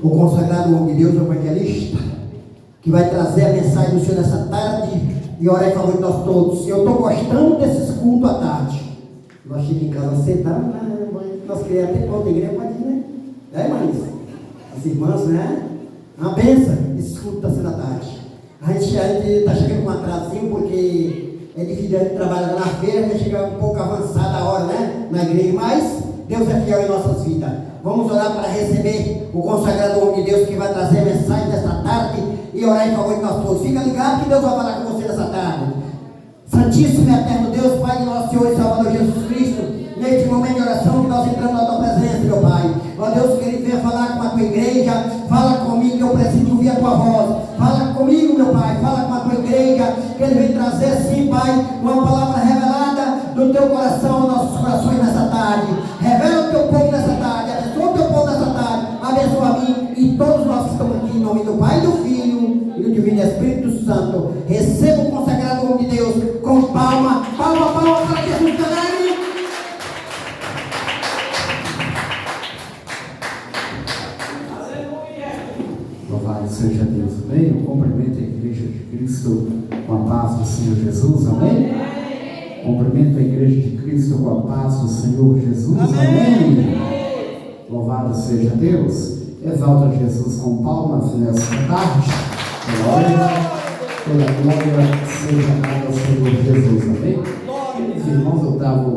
O consagrado homem de Deus, o evangelista, que vai trazer a mensagem do Senhor nessa tarde e orar em favor de nós todos. Eu estou gostando desses cultos à tarde. Nós chegamos em casa sentamos, né? Nós queríamos até para outra igreja, mas né? É, Marisa? As irmãs, né? Uma benção, esse culto está sendo à tarde. A gente está chegando com um atrasinho, porque é difícil a gente trabalhar na feira, a gente chega um pouco avançada a hora, né? Na igreja, mas Deus é fiel em nossas vidas. Vamos orar para receber o consagrado homem de Deus que vai trazer a mensagem desta tarde e orar em favor de nós todos. Fica ligado que Deus vai falar com você nessa tarde. Santíssimo e eterno Deus, Pai de nosso Senhor e Salvador Jesus Cristo, neste momento de oração que nós entramos na Tua presença, meu Pai. Ó Deus querido, venha falar com a Tua igreja, fala comigo que eu preciso ouvir a Tua voz. Fala comigo, meu Pai, fala com a Tua igreja, que Ele vem trazer sim, Pai, uma palavra revelada do Teu coração aos nossos corações nessa tarde. Revela o Teu povo nessa tarde, abençoa o Teu povo nessa tarde, abençoa a mim e todos nós que estamos aqui, em nome do Pai, do Filho e do Divino Espírito Santo. Receba o consagrado homem de Deus com palma, palma, palma para Jesus também. Louvado seja Deus, amém? Eu cumprimento a igreja de Cristo com a paz do Senhor Jesus, amém? Cumprimento a igreja de Cristo com a paz do Senhor Jesus, amém? Louvado seja Deus. Exalta Jesus com palmas nesta tarde. Toda glória seja dada ao Senhor Jesus, amém? Queridos irmãos, eu estava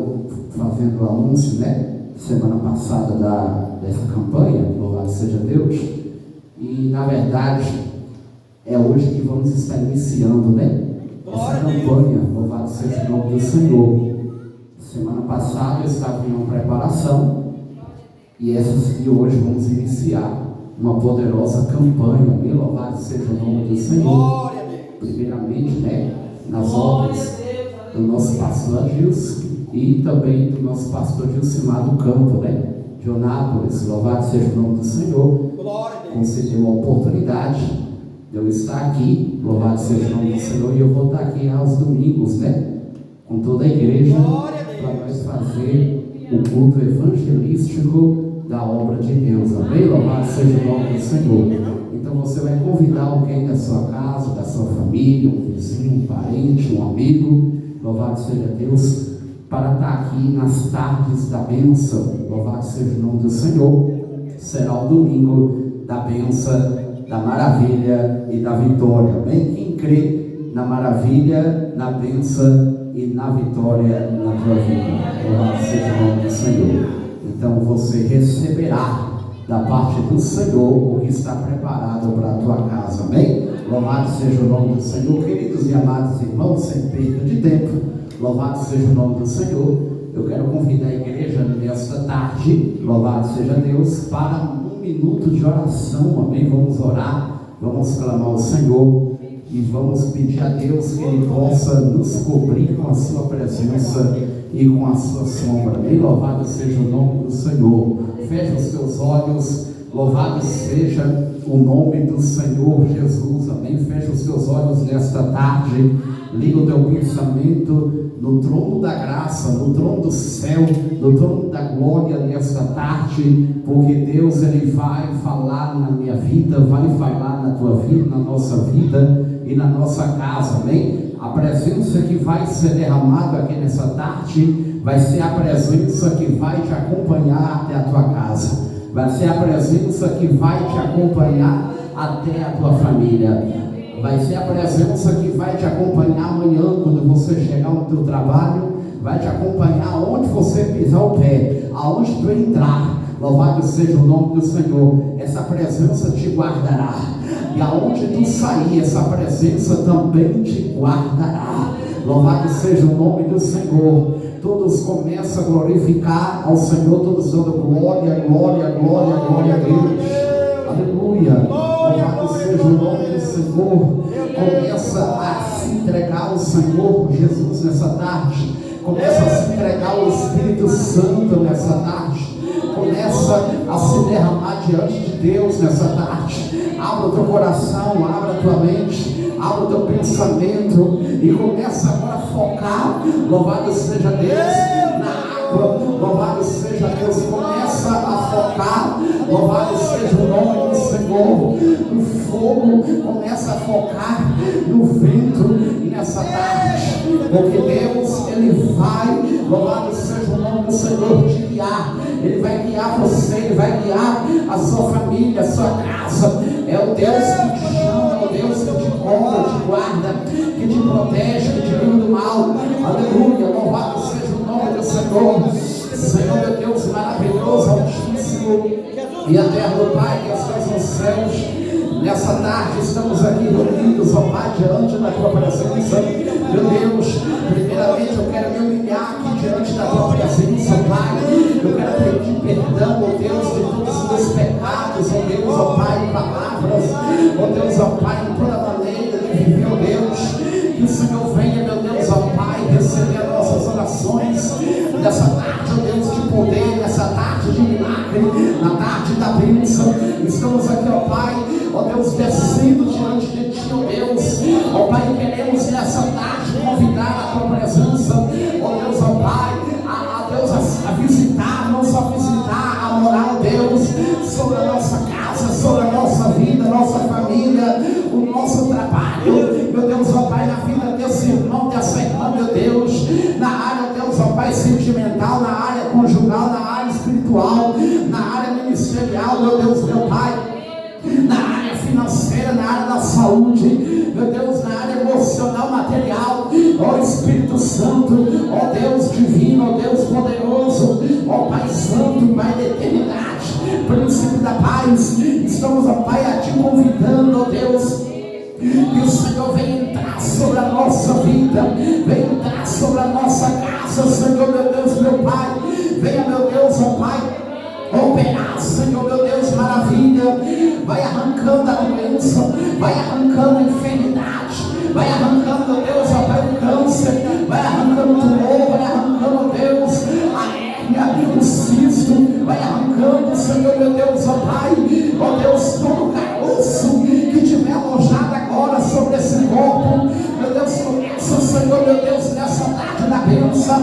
fazendo o anúncio, né? Semana passada dessa campanha, louvado seja Deus. E na verdade é hoje que vamos estar iniciando, né? Essa campanha, louvado seja o nome do Senhor. Semana passada eu estava em uma preparação e hoje vamos iniciar uma poderosa campanha, bem louvado seja o nome do Senhor. Primeiramente, né? Nas obras do nosso pastor Adilson e também do nosso pastor Gilcimar do Campo, né? De Onápolis, louvado seja o nome do Senhor. Concedeu a oportunidade de eu estar aqui, louvado seja o nome do Senhor, e eu vou estar aqui aos domingos, né? Com toda a igreja, para nós fazer o culto evangelístico da obra de Deus, amém? Louvado seja o nome do Senhor. Então você vai convidar alguém da sua casa, da sua família, um vizinho, um parente, um amigo, louvado seja Deus, para estar aqui nas tardes da bênção, louvado seja o nome do Senhor. Será o domingo da bênção, da maravilha e da vitória, amém? Quem crê na maravilha, na bênção e na vitória na tua vida, louvado seja o nome do Senhor. Então você receberá da parte do Senhor o que está preparado para a tua casa, amém? Louvado seja o nome do Senhor, queridos e amados irmãos, sem perda de tempo, louvado seja o nome do Senhor. Eu quero convidar a igreja nesta tarde, louvado seja Deus, para um minuto de oração, amém? Vamos orar, vamos clamar ao Senhor e vamos pedir a Deus que Ele possa nos cobrir com a sua presença e com a sua sombra, amém? Louvado seja o nome do Senhor. Feche os teus olhos, louvado seja o nome do Senhor Jesus, amém? Feche os teus olhos nesta tarde, liga o teu pensamento no trono da graça, no trono do céu, no trono da glória nesta tarde, porque Deus Ele vai falar na minha vida, vai falar na tua vida, na nossa vida e na nossa casa, amém? A presença que vai ser derramada aqui nessa tarde vai ser a presença que vai te acompanhar até a tua casa, vai ser a presença que vai te acompanhar até a tua família, vai ser a presença que vai te acompanhar amanhã quando você chegar no teu trabalho, vai te acompanhar aonde você pisar o pé, aonde tu entrar, louvado seja o nome do Senhor. Essa presença te guardará, e aonde tu sair, essa presença também te guardará, louvado seja o nome do Senhor. Todos começam a glorificar ao Senhor, todos dando glória, glória, glória, glória a Deus, aleluia, louvado seja o nome do Senhor. Começa a se entregar ao Senhor Jesus nessa tarde, começa a se entregar ao Espírito Santo nessa tarde, começa a se derramar diante de Deus nessa tarde. Abra o teu coração, abra a tua mente, abra o teu pensamento e começa agora a focar, louvado seja Deus, na água, louvado seja Deus, começa a focar, louvado seja o nome Senhor, o fogo começa a focar no vento nessa tarde, porque Deus, Ele vai, louvado seja o nome do Senhor, te guiar. Ele vai guiar você, Ele vai guiar a sua família, a sua casa. É o Deus que te chama, é o Deus que te compra, te guarda, que te protege, que te livra do mal. Aleluia, louvado seja o nome do Senhor. Senhor, meu Deus, maravilhoso, altíssimo e eterno Pai que estás nos céus. Nessa tarde estamos aqui reunidos, ó Pai, diante da Tua presença. Meu Deus, primeiramente eu quero me humilhar aqui diante da Tua presença, Pai. Eu quero pedir perdão, ó Deus, de todos os meus pecados, ó Deus, ó Pai, em palavras, ó Deus, ó Pai, em toda maneira de viver, ó Deus. Que o Senhor venha, meu Deus, ó Pai, receber as nossas orações nessa tarde, ó Deus, de poder, nessa tarde de milagre, na tarde da bênção. Estamos aqui, ó Pai, ó Deus, descendo diante de Ti, ó Deus, ó Pai, queremos nessa tarde convidar a Tua presença, ó Deus, ó Pai, Deus, a visitar, não só visitar, a morar, ó Deus, sobre a nossa casa, sobre a nossa vida, nossa família, o nosso trabalho, meu Deus, ó Pai, na vida desse irmão, dessa irmã, meu Deus, na área, Deus, ó Pai, sentimental, na área conjugal, na área espiritual, na área ministerial, meu Deus, meu Pai, na área financeira, na área da saúde, meu Deus, na área emocional, material, ó Espírito Santo, ó Deus divino, ó Deus poderoso, ó Pai Santo, Pai da eternidade, Príncipe da paz, estamos, ó Pai, a Te convidando, ó Deus, que o Senhor venha entrar sobre a nossa vida, venha entrar sobre a nossa casa, Senhor, meu Deus, meu Pai, venha, meu Deus, ó Pai, operar, Senhor, meu Deus, maravilha, vai arrancando a doença, vai arrancando a enfermidade, vai arrancando, ó Deus, ó Pai, o câncer, vai arrancando o tumor, vai arrancando, ó Deus, a hérnia, o cisto, vai arrancando, Senhor, meu Deus, ó Pai, ó Deus, todo caroço que tiver alojado agora sobre esse corpo, meu Deus, começa, Senhor, meu Deus, nessa tarde da bênção,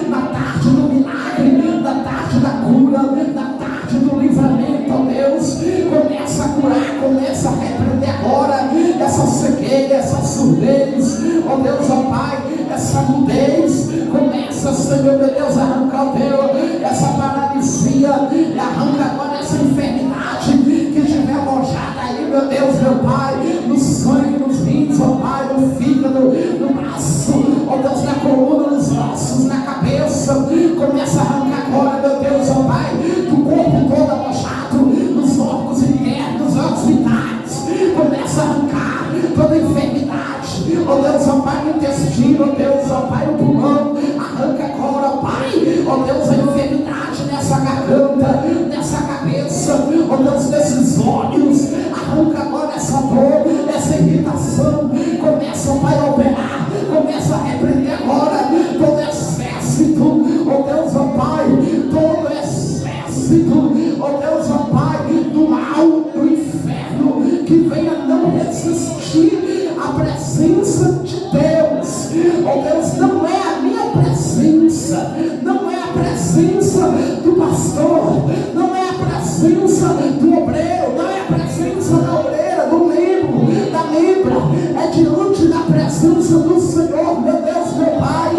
na tarde do milagre, na tarde da cura, na tarde do livramento, ó Deus, começa a curar, começa a repreender agora essa cegueira, essa surdez, ó Deus, ó Pai, essa mudez, começa, Senhor, meu Deus, a arrancar, ó Deus, essa paralisia, e arranca agora essa enfermidade que estiver alojada aí, meu Deus, meu Pai, no sangue, nos rins, ó Pai, no fígado, no braço, ó Deus, na coluna, nos ossos, na cabeça, começa a arrancar agora, meu Deus, ó Pai, do corpo todo alojado, nos órgãos internos, órgãos vitais, começa a arrancar toda enfermidade, ó Deus, ó Pai, no intestino, ó Deus, ó Pai, no pulmão, arranca agora, ó Pai, ó Deus, a enfermidade nessa garganta, nessa cabeça, ó Deus, nesses olhos, arranca agora essa dor, essa irritação, começa, ó Pai, a operar, começa a repreender agora todo exército, ó Deus, ó Pai, todo exército, ó Deus, ó Pai, do mal, do inferno, que venha não resistir à presença de Deus, ó Deus, não é a minha presença, não é a presença do pastor, não é a presença do obreiro, não é a presença da obreira, do membro, da membra, é diante da presença do Senhor, meu Deus, meu Pai,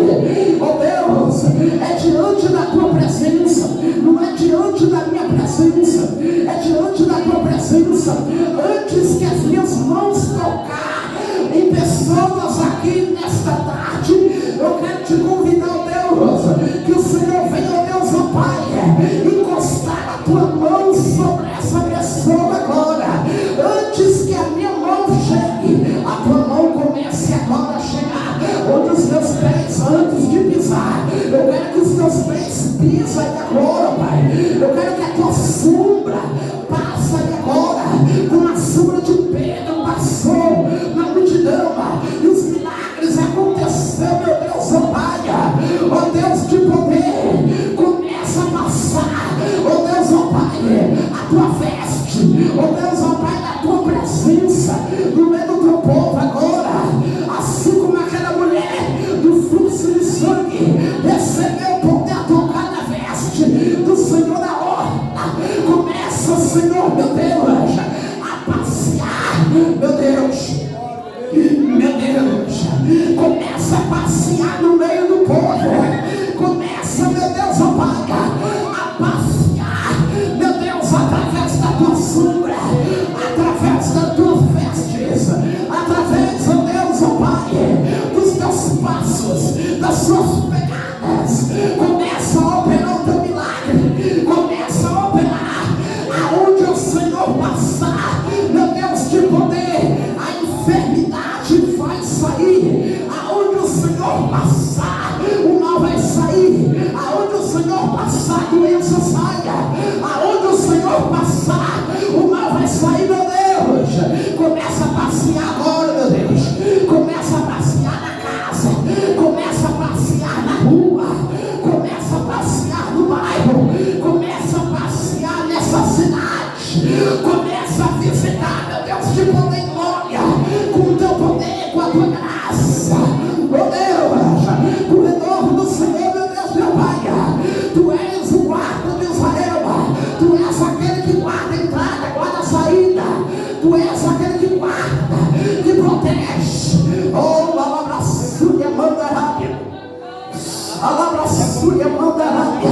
ó Deus, é diante da Tua presença, não é diante da minha presença, é diante da Tua presença, antes que as minhas mãos tocar em pessoas aqui nesta tarde, eu quero te convidar, ó Deus, que o Senhor venha, ó Deus, ó Pai, encostar a Tua mão sobre essa pessoa agora, antes que a minha mão chegue, a Tua mão comece agora a chegar onde os meus pés, antes de pisar, eu quero que os teus pés pisem agora, Pai, eu quero que a Tua sombra passe agora, com meu Deus, começa a passear no meio do povo, começa, meu Deus, ó Pai, a passear, meu Deus, através da tua sombra, através das tuas vestes, através, ó Deus, ó Pai, dos teus passos, das suas pegadas, começa a operar o teu milagre, começa a operar aonde o Senhor passar, meu Deus, de poder, a enfermidade vai sair, aonde o Senhor passar, o mal vai sair, aonde o Senhor passar, a doença saia, aonde o Senhor passar, o mal vai sair, meu Deus. Começa a passear agora, meu Deus, começa a passear na casa, começa a passear na rua, começa a passear no bairro, começa a passear nessa cidade, começa a visitar, meu Deus, de poder e glória, com o teu poder, com a tua graça, meu Deus, o renovo do Senhor, meu Deus, meu Pai, tu és o guarda de Israel, tu és aquele que guarda a entrada, guarda a saída, tu és aquele que guarda, que protege, oh, alabraçúria mandarábia, alabraçúria mandarábia,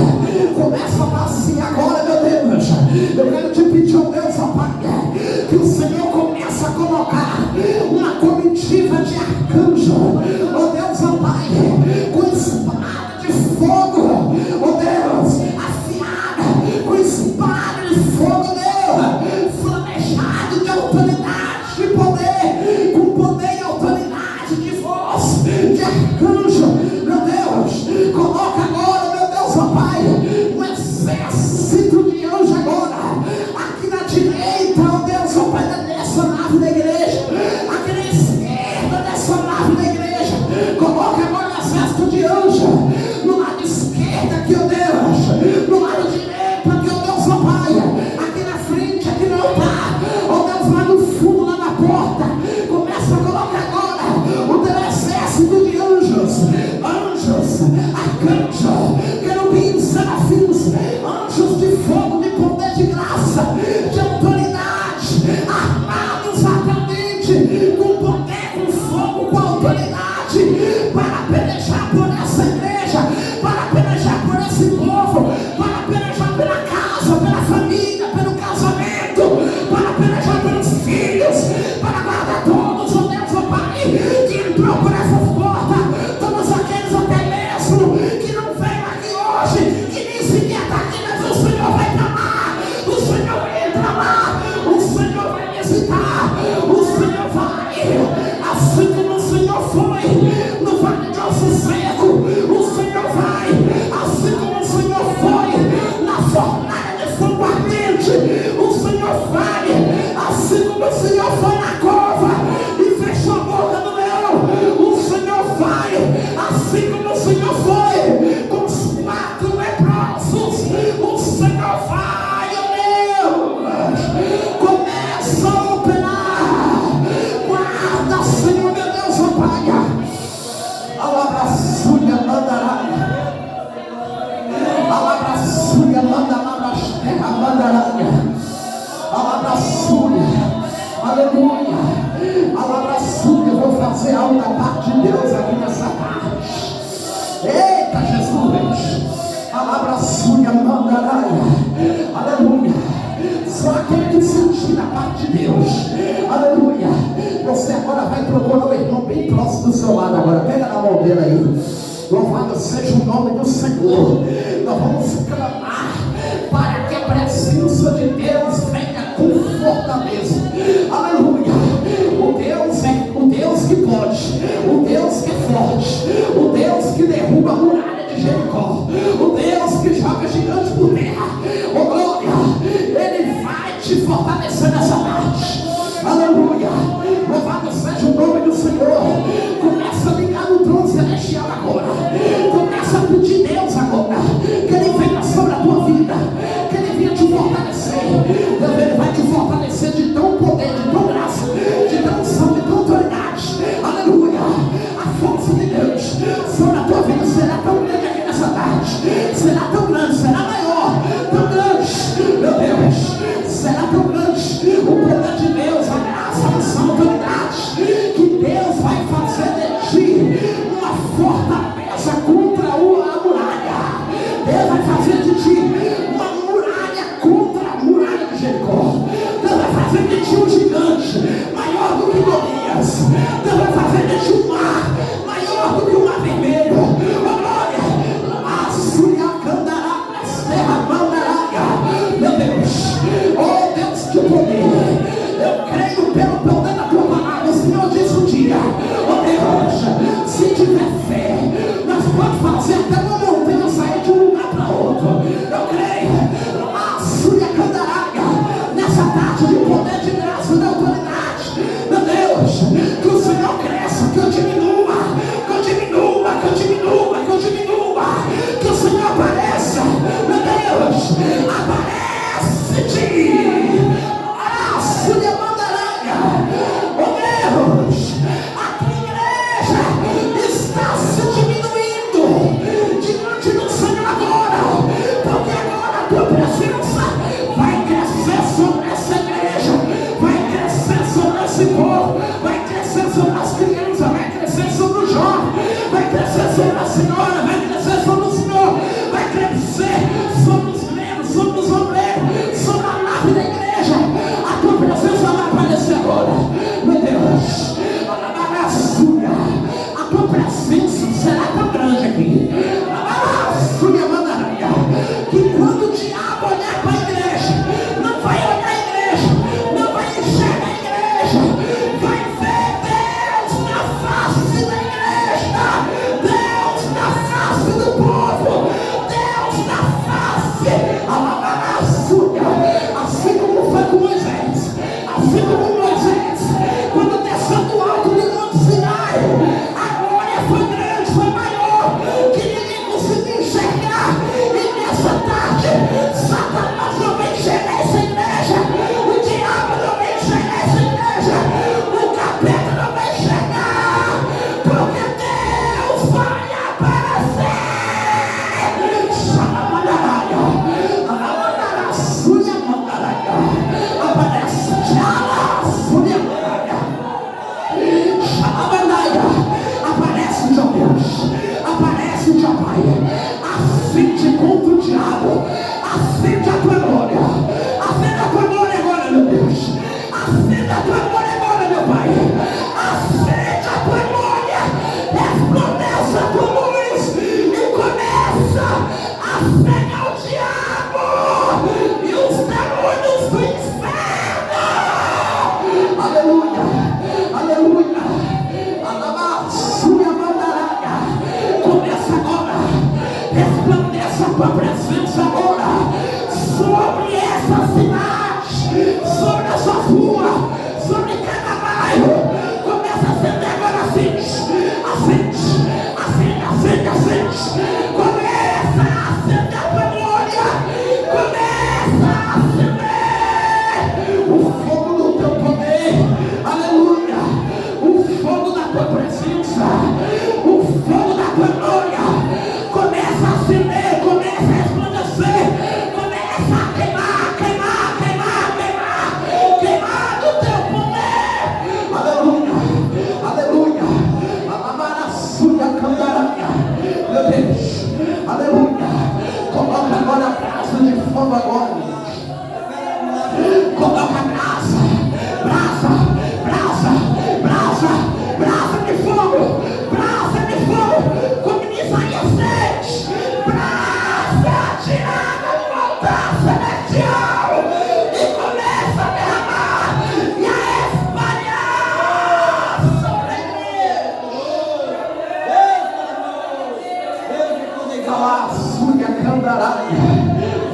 começa a passear agora, meu Deus, eu quero te pedir, oh Deus, ó Pai, que o Senhor comece a colocar uma comitiva de arcanjo, oh Deus, ó Pai, com espada de fogo, oh Deus, afiada, com espada de fogo, Deus, flamejado de autoridade, de poder, com poder e autoridade de voz, de arcanjo, meu Deus, coloca agora, meu Deus, ó Pai, um exército de anjo agora, aqui na direita, ó Deus, ó Pai, nessa nave da igreja, aqui na esquerda dessa nave da igreja, coloca agora um exército de anjo, no lado esquerdo aqui, ó Deus, no lado direito aqui, ó Deus, ó Pai, aqui na frente, aqui no altar, ó Deus, lá no fundo, lá na porta, começa a colocar agora o teu exército de anjos, arcanjo, querubins, serafins, anjos de fogo, de poder, de graça, de autoridade, armados ardente, com poder, com fogo, com autoridade, para pelejar por essa igreja, para pelejar por esse povo, para pelejar pela casa, pela família, pelo casamento, para pelejar pelos filhos, para guardar todos, ó Deus, ó Pai, que entrou por essas portas, todos aqueles até mesmo que não veio aqui hoje, que nem sequer está aqui, mas o Senhor vai para lá, o Senhor entra lá, o Senhor vai visitar, o Senhor vai, assim como o Senhor foi no Vale de Osso Seco, o Senhor vai, assim como o Senhor foi na fornalha de fogo ardente, o Senhor vai, assim como o Senhor foi na cova e fechou a boca do leão, o Senhor vai, assim como o Senhor foi com os 4 leprosos, o Senhor vai, ó Deus, começa a operar, guarda, Senhor, meu Deus, ó Pai, alabraçúria mandarária, alabraçúria mandarasteca mandarária, alabraçúria, aleluia, alabraçúria, eu vou fazer algo da parte de Deus aqui nessa tarde, eita Jesus, alabraçúria mandaraia, aleluia, só aquele que sentir da parte de Deus, aleluia, você agora vai procurar o irmão bem próximo do seu lado agora, pega na mão dele aí, louvado seja o nome do Senhor, nós vamos clamar para que a presença de Deus venha com fortaleza, aleluia, o Deus que pode, o Deus que é forte, o Deus que derruba a muralha de Jericó, o Deus que joga gigante por terra, oh glória, Ele vai te fortalecer nessa tarde, aleluia, louvado seja o nome do Senhor, começa a ligar no trono celestial agora, começa a pedir Deus agora, que Ele venha sobre a tua vida, que Ele venha te fortalecer, Ele vai te fortalecer de tão poder, de tão graça, de tão unção, de tão autoridade, aleluia, a força de Deus sobre a tua vida será tão grande aqui nessa tarde, será tão grande, será maior, tão grande, meu Deus, será tão grande, o poder de Deus, a graça, fazer de ti um gigante, maior do que Golias. Deus vai fazer de ti um mar, maior do que o mar vermelho. Oh glória, meu Deus, oh Deus de poder, eu creio pelo poder da tua palavra. O Senhor disse um dia, oh Deus, se tiver fé, nós podemos fazer até uma montanha sair de um lugar para outro. Eu creio, nessa tarde de poder, de graça e de autoridade, meu Deus, que o Senhor cresça, que eu diminua, que eu diminua, que eu diminua, que eu diminua, que o Senhor apareça, meu Deus, aparece-te, oh Deus, a tua igreja está se diminuindo diante do Senhor agora, porque agora a tua presença vai crescer sobre essa igreja, vai crescer sobre esse povo, vai crescer sobre as crianças, vai crescer sobre o jovem, vai crescer sobre a senhora, vai crescer sobre o senhor, vai crescer sobre os membros, sobre os obreiros, sobre a nave da igreja. A tua presença vai aparecer agora, meu Deus, a tua presença será tão grande aqui, que quando o diabo olhar para a igreja, não vai olhar a igreja, não vai enxergar a igreja, vai ver Deus na face da igreja, Deus na face do povo, Deus na face, assim como foi com Moisés, quando desceu do alto do Monte Sinai, a glória foi grande, foi maior, que ninguém conseguiu enxergar. E nessa tarde, Satanás não vem enxergar essa igreja, o diabo não vem enxergar essa igreja, o capeta não vai enxergar, porque Deus vai aparecer. Aparece, meu Deus, aparece, meu Pai, acende contra o diabo, acende a tua glória, acende a tua glória agora, meu Deus, acende a tua glória agora, meu Pai, acende a tua glória, resplandeça a tua luz e começa a cegar o diabo e os demônios do inferno. Aleluia, aleluia. Começa agora, resplandeça a tua presença agora sobre essa cidade, sobre essa rua, sobre cada bairro. Começa a acender agora, acende, começa a acender a tua glória, começa a acender o fogo do teu poder, aleluia, o fogo da tua presença, o fogo da tua glória, começa a acender, começa a resplandecer, começa a queimar, queimar, queimar, queimar, queimar do teu poder, aleluia, aleluia, alabarassuia candaranha, meu Deus, aleluia, coloca agora a brasa de fogo agora, coloca a brasa, brasa, brasa de fogo, como diz Isaías 6, brasa tirada do altar celestial, e começa a derramar e a espalhar sobre a igreja.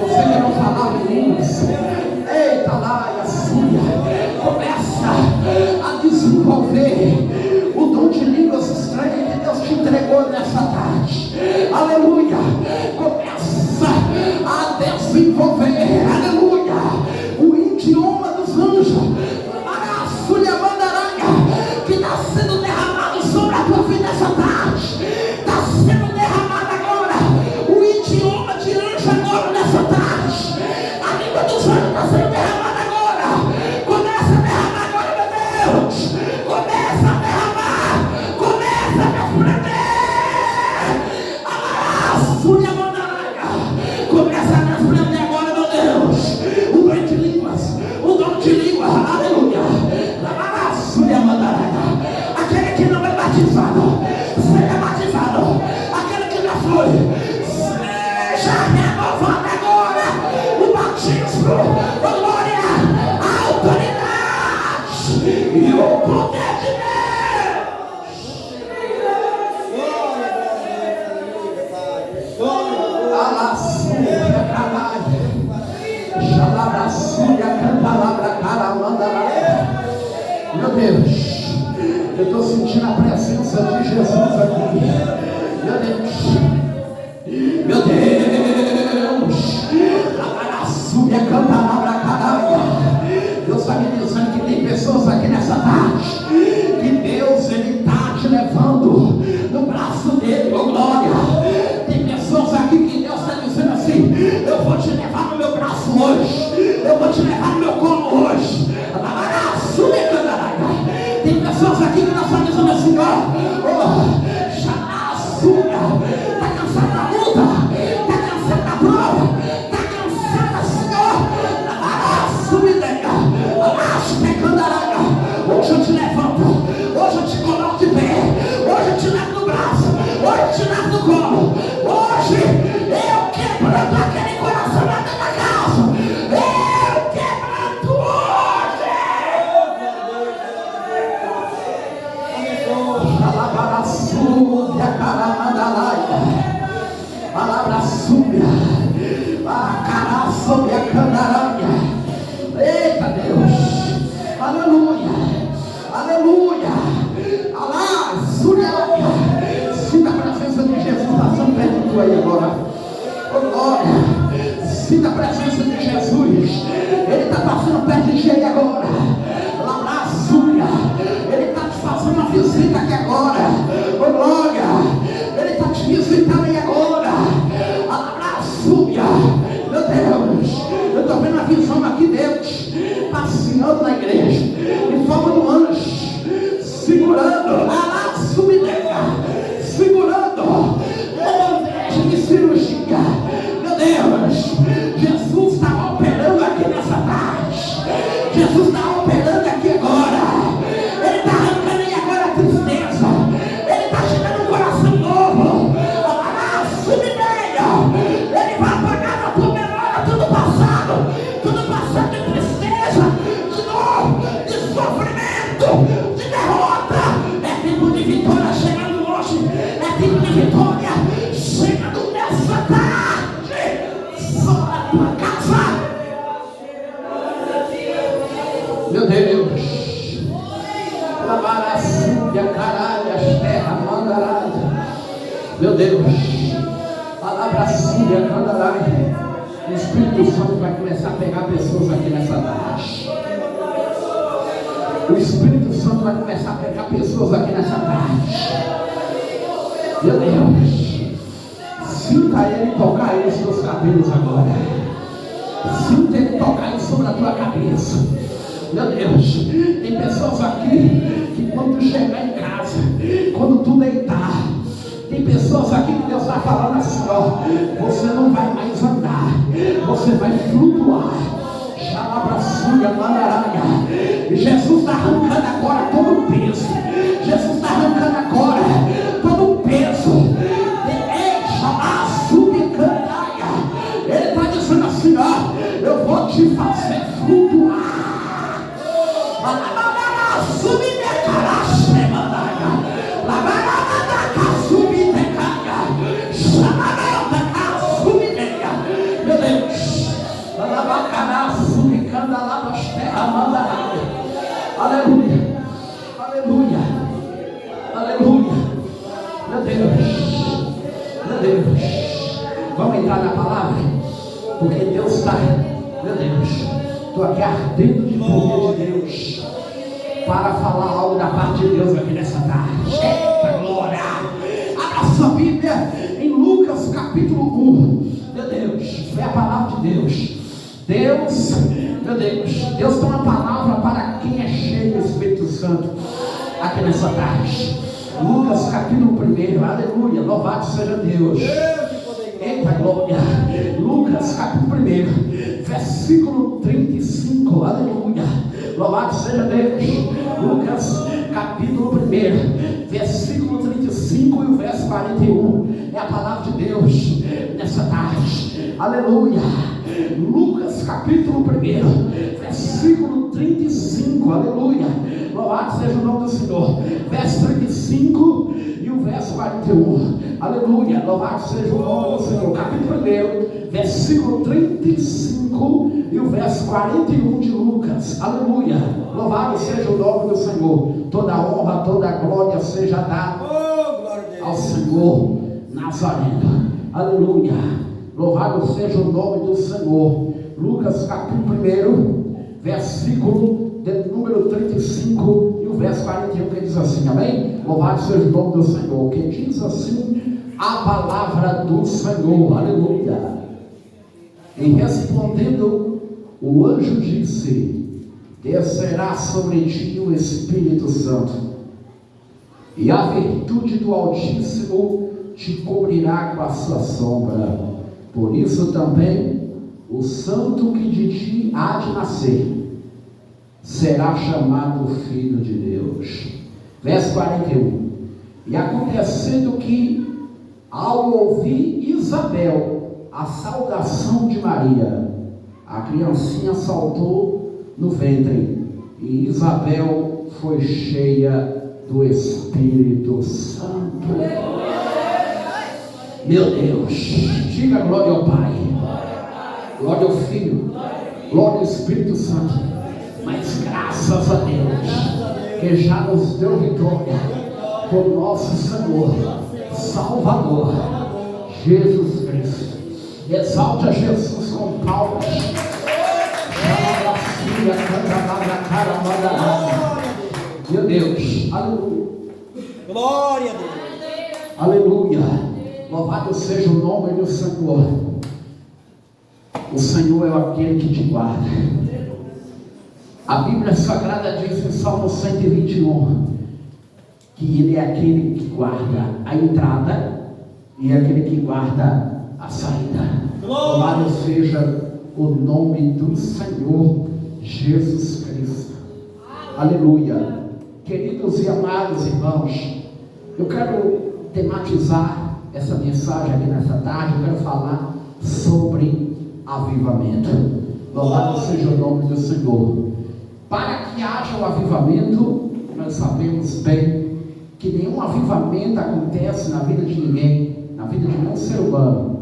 Você que não falava em línguas, eita lá, e a sua começa a desenvolver o dom de línguas estranhas que Deus te entregou nessa tarde, aleluia, começa a desenvolver, aleluia, o idioma dos anjos, que está sendo derramado sobre a tua vida nessa tarde, está sendo derramado agora, o idioma de anjo agora nessa tarde, a língua dos anjos está sendo derramada agora, começa a derramar agora, meu Deus, começa a derramar, começa a desprender, Deus, eu estou sentindo a presença de Jesus aqui. Meu Deus, meu Deus, subia a cantarabra, caralho. Deus está me dizendo que tem pessoas aqui nessa tarde, que Deus, Ele está te levando no braço dele, oh glória. Tem pessoas aqui que Deus está dizendo assim: eu vou te levar no meu braço hoje, eu vou te levar no meu colo hoje. Tem pessoas aqui que nós estamos dizendo assim: ó, está cansado da luta, está cansado da prova, está cansada, Senhor. Hoje eu te levanto, hoje eu te coloco de pé, hoje eu te levo no braço, hoje eu te levo no colo, hoje eu quebranto aquele coração lá dentro da casa, eu quebranto hoje. Palavra súbia, palavra súbia, a cara sobre a candaranha. Eita Deus, aleluia, aleluia, alá, suriaia. Sinta a presença de Jesus passando perto de tu aí agora, oh glória. Sinta a presença de Jesus, Ele está passando perto de ti aí agora, lá, súria. Ele está te fazendo uma visita aqui agora, oh glória. Ele está te visitando aí agora, alá, súria. Meu Deus, eu estou vendo a visão aqui, Deus passeando na igreja em forma do anjo, segurando a subidega, segurando uma igreja de cirurgia. Meu Deus, Jesus está operando aqui nessa tarde, Jesus está operando aqui agora. Ele está arrancando aí agora a tristeza, Ele está tirando um coração novo, a subidega. Ele vai apagar na tua memória tudo passado de tristeza, de dor, de sofrimento, de derrota. É tempo de vitória chegando hoje, é tempo de vitória chegando nessa tarde, só na tua casa. Meu Deus, lavar a súbia, caralho, as terras, mandaralho. Meu Deus, palavra súbia, candaralho. O Espírito Santo vai começar a pegar pessoas aqui nessa tarde. O Espírito Santo vai começar a pegar pessoas aqui nessa tarde. Meu Deus, sinta Ele tocar aí nos seus cabelos agora. Sinta Ele tocar aí sobre a tua cabeça. Meu Deus, tem pessoas aqui que quando tu chegar em casa, quando tu deitar, tem pessoas aqui que Deus está falando assim: ó, você não vai mais andar, você vai flutuar. Xalabraçuga, manaraga. Jesus está arrancando agora todo o peso. Jesus está arrancando agora todo o peso. Ele está dizendo assim: ó, eu vou te fazer flutuar. Meu Deus, aleluia, aleluia, aleluia. Meu Deus, meu Deus. Vamos entrar na palavra, porque Deus está, meu Deus, estou aqui ardendo de poder de Deus para falar algo da parte de Deus aqui nessa tarde. Eita glória! Abra sua Bíblia em Lucas capítulo 1. Meu Deus, foi a palavra de Deus. Deus, meu Deus, Deus tem uma palavra para quem é cheio do Espírito Santo aqui nessa tarde. Lucas capítulo 1, aleluia, louvado seja Deus. Eita glória. Lucas capítulo 1, versículo 35, aleluia, louvado seja Deus. Lucas capítulo 1, versículo 35 e o verso 41, é a palavra de Deus nessa tarde, aleluia. Lucas capítulo 1, versículo 35, aleluia, louvado seja o nome do Senhor. Verso 35 e o verso 41, aleluia, louvado seja o nome do Senhor. Capítulo 1, versículo 35 e o verso 41 de Lucas. Aleluia. Louvado seja o nome do Senhor. Toda honra, toda glória seja dada ao Senhor Nazareno. Aleluia. Louvado seja o nome do Senhor. Lucas capítulo 1, versículo de número 35 e o verso 41, que diz assim, amém? Louvado seja o nome do Senhor, que diz assim a palavra do Senhor, aleluia. E respondendo, o anjo disse: descerá sobre ti o Espírito Santo, e a virtude do Altíssimo te cobrirá com a sua sombra. Por isso também o santo que de ti há de nascer será chamado Filho de Deus. Verso 41. E acontecendo que, ao ouvir Isabel a saudação de Maria, a criancinha saltou no ventre, e Isabel foi cheia do Espírito Santo. Meu Deus, diga glória ao Pai, glória ao Filho, glória ao Espírito Santo. Mas graças a Deus, que já nos deu vitória por nosso Senhor, Salvador, Jesus Cristo. Exalte a Jesus com palmas. Meu Deus, aleluia. Glória a Deus. Aleluia. Louvado seja o nome do Senhor. O Senhor é aquele que te guarda. A Bíblia Sagrada diz em Salmo 121 que Ele é aquele que guarda a entrada e aquele que guarda a saída. Louvado seja o nome do Senhor Jesus Cristo. Aleluia. Queridos e amados irmãos, eu quero tematizar essa mensagem aqui nessa tarde. Eu quero falar sobre avivamento. Louvado seja o nome do Senhor. Para que haja o avivamento, nós sabemos bem que nenhum avivamento acontece na vida de ninguém, na vida de nenhum ser humano,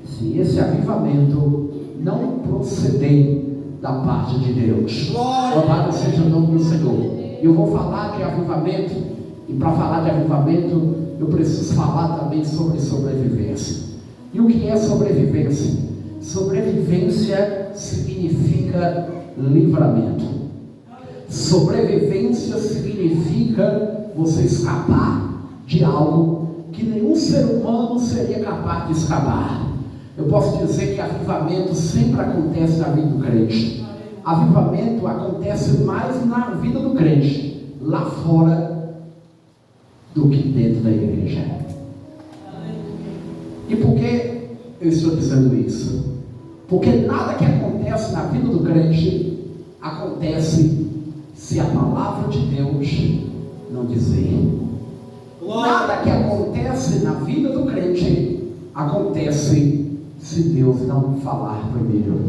se esse avivamento não proceder da parte de Deus. Louvado seja o nome do Senhor. Eu vou falar de avivamento, e para falar de avivamento eu preciso falar também sobre sobrevivência. E o que é sobrevivência? Sobrevivência significa livramento. Sobrevivência significa você escapar de algo que nenhum ser humano seria capaz de escapar. Eu posso dizer que avivamento sempre acontece na vida do crente. Avivamento acontece mais na vida do crente, lá fora, do que dentro da igreja. E por que eu estou dizendo isso? Porque nada que acontece na vida do crente acontece se a palavra de Deus não dizer. Nada que acontece na vida do crente acontece se Deus não falar primeiro.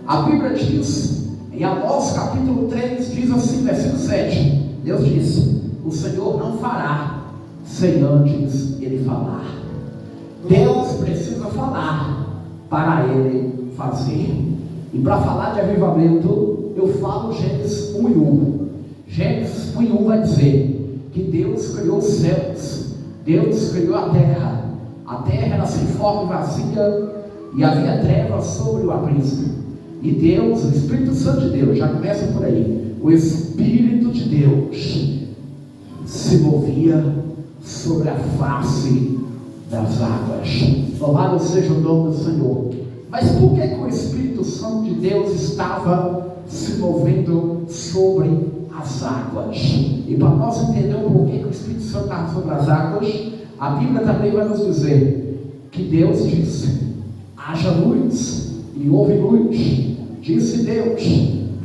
A Bíblia diz, em Amós capítulo 3, diz assim, versículo 7, Deus disse: o Senhor não fará sem antes Ele falar. Deus precisa falar para Ele fazer. E para falar de avivamento, eu falo Gênesis 1:1. Gênesis 1:1 vai dizer que Deus criou os céus, Deus criou a terra era sem forma e vazia, e havia trevas sobre o abismo. E Deus, o Espírito Santo de Deus, já começa por aí, o Espírito de Deus se movia sobre a face das águas. Louvado seja o nome do Senhor. Mas por que o Espírito Santo de Deus estava se movendo sobre as águas? E para nós entender um pouquinho que o Espírito Santo estava sobre as águas, a Bíblia também vai nos dizer que Deus disse: haja luz, e houve luz. Disse Deus: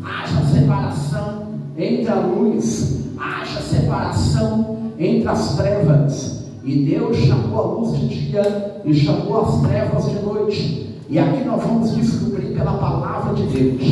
haja separação entre a luz, haja separação entre as trevas. E Deus chamou a luz de dia e chamou as trevas de noite. E aqui nós vamos descobrir pela palavra de Deus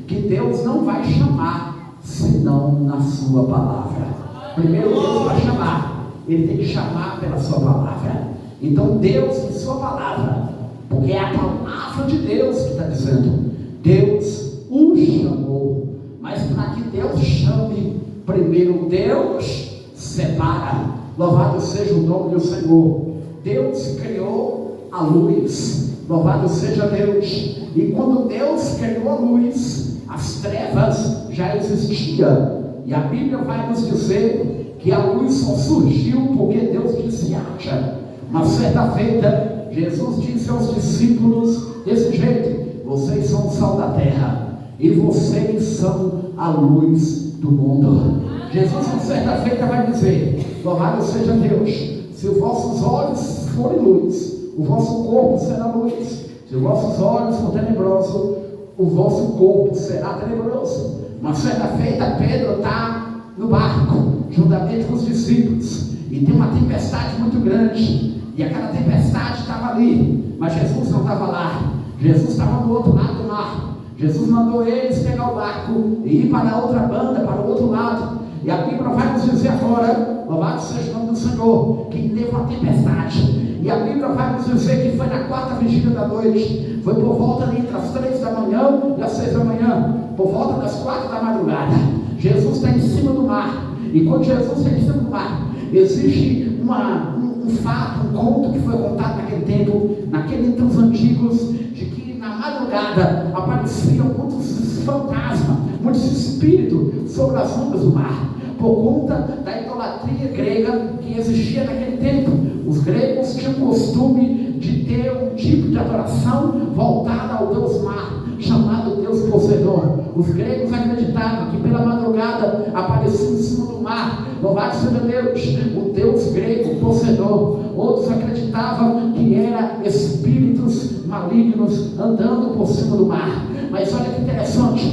que Deus não vai chamar senão na sua palavra. Primeiro Deus vai chamar, Ele tem que chamar pela sua palavra. Então Deus, em sua palavra, Porque é a palavra de Deus que está dizendo. Deus o chamou. Mas para que Deus chame, primeiro Deus separa. Louvado seja o nome do Senhor. Deus criou a luz. Louvado seja Deus. E quando Deus criou a luz, as trevas já existiam. E a Bíblia vai nos dizer que a luz só surgiu porque Deus disse haja. Uma certa feita, Jesus disse aos discípulos desse jeito: vocês são o sal da terra e vocês são a luz do mundo. Jesus, uma certa feita, vai dizer: louvado seja Deus, se os vossos olhos forem luz, o vosso corpo será luz. Se os vossos olhos forem tenebrosos, o vosso corpo será tenebroso. Uma certa feita, Pedro está no barco, juntamente com os discípulos, e tem uma tempestade muito grande, e aquela tempestade estava ali, mas Jesus não estava lá. Jesus estava do outro lado do mar. Jesus mandou eles pegar o barco e ir para a outra banda, para o outro lado. E a Bíblia vai nos dizer agora, louvado seja o nome do Senhor, que teve uma tempestade. E a Bíblia vai nos dizer que foi na quarta vigília da noite. Foi por volta ali entre as 3 da manhã e as 6 da manhã. Por volta das 4 da madrugada. Jesus está em cima do mar. E quando Jesus está em cima do mar, existe um fato, um conto que foi contado naquele tempo, entre os antigos, de que na madrugada apareciam muitos fantasmas, muitos espíritos sobre as ondas do mar, por conta da idolatria grega que existia naquele tempo. Os gregos tinham o costume de ter um tipo de adoração voltada ao Deus mar, chamado Deus Poseidon. Os gregos acreditavam que pela madrugada aparecia em cima do mar, louvado seja Deus, o Deus grego Poseidon. Outros acreditavam que eram espíritos malignos andando por cima do mar. Mas olha que interessante,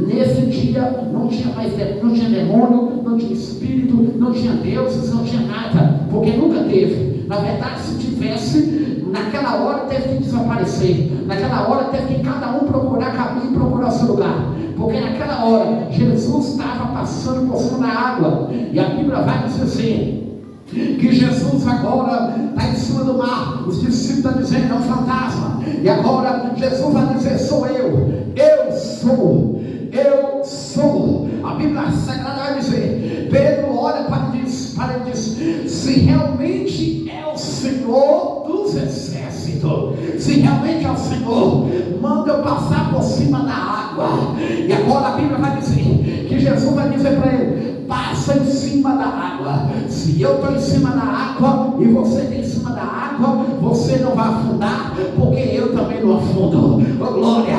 nesse dia não tinha demônio, não tinha espírito, não tinha deuses, não tinha nada, porque nunca teve. Na verdade, se tivesse, naquela hora teve que desaparecer, naquela hora teve que cada um procurar caminho e procurar seu lugar, porque naquela hora Jesus estava passando por cima da água. E a Bíblia vai nos dizer que Jesus agora está em cima do mar. Os discípulos estão dizendo: é um fantasma. E agora Jesus vai dizer: sou eu sou. A Bíblia Sagrada vai dizer, Pedro olha para ele e diz: se realmente é o Senhor dos exércitos, se realmente é o Senhor, manda eu passar por cima da água. E agora a Bíblia vai dizer que Jesus vai dizer para ele: passa em cima da água. Se eu estou em cima da água e você está em cima da água, você não vai afundar, porque eu também não afundo. Oh, glória!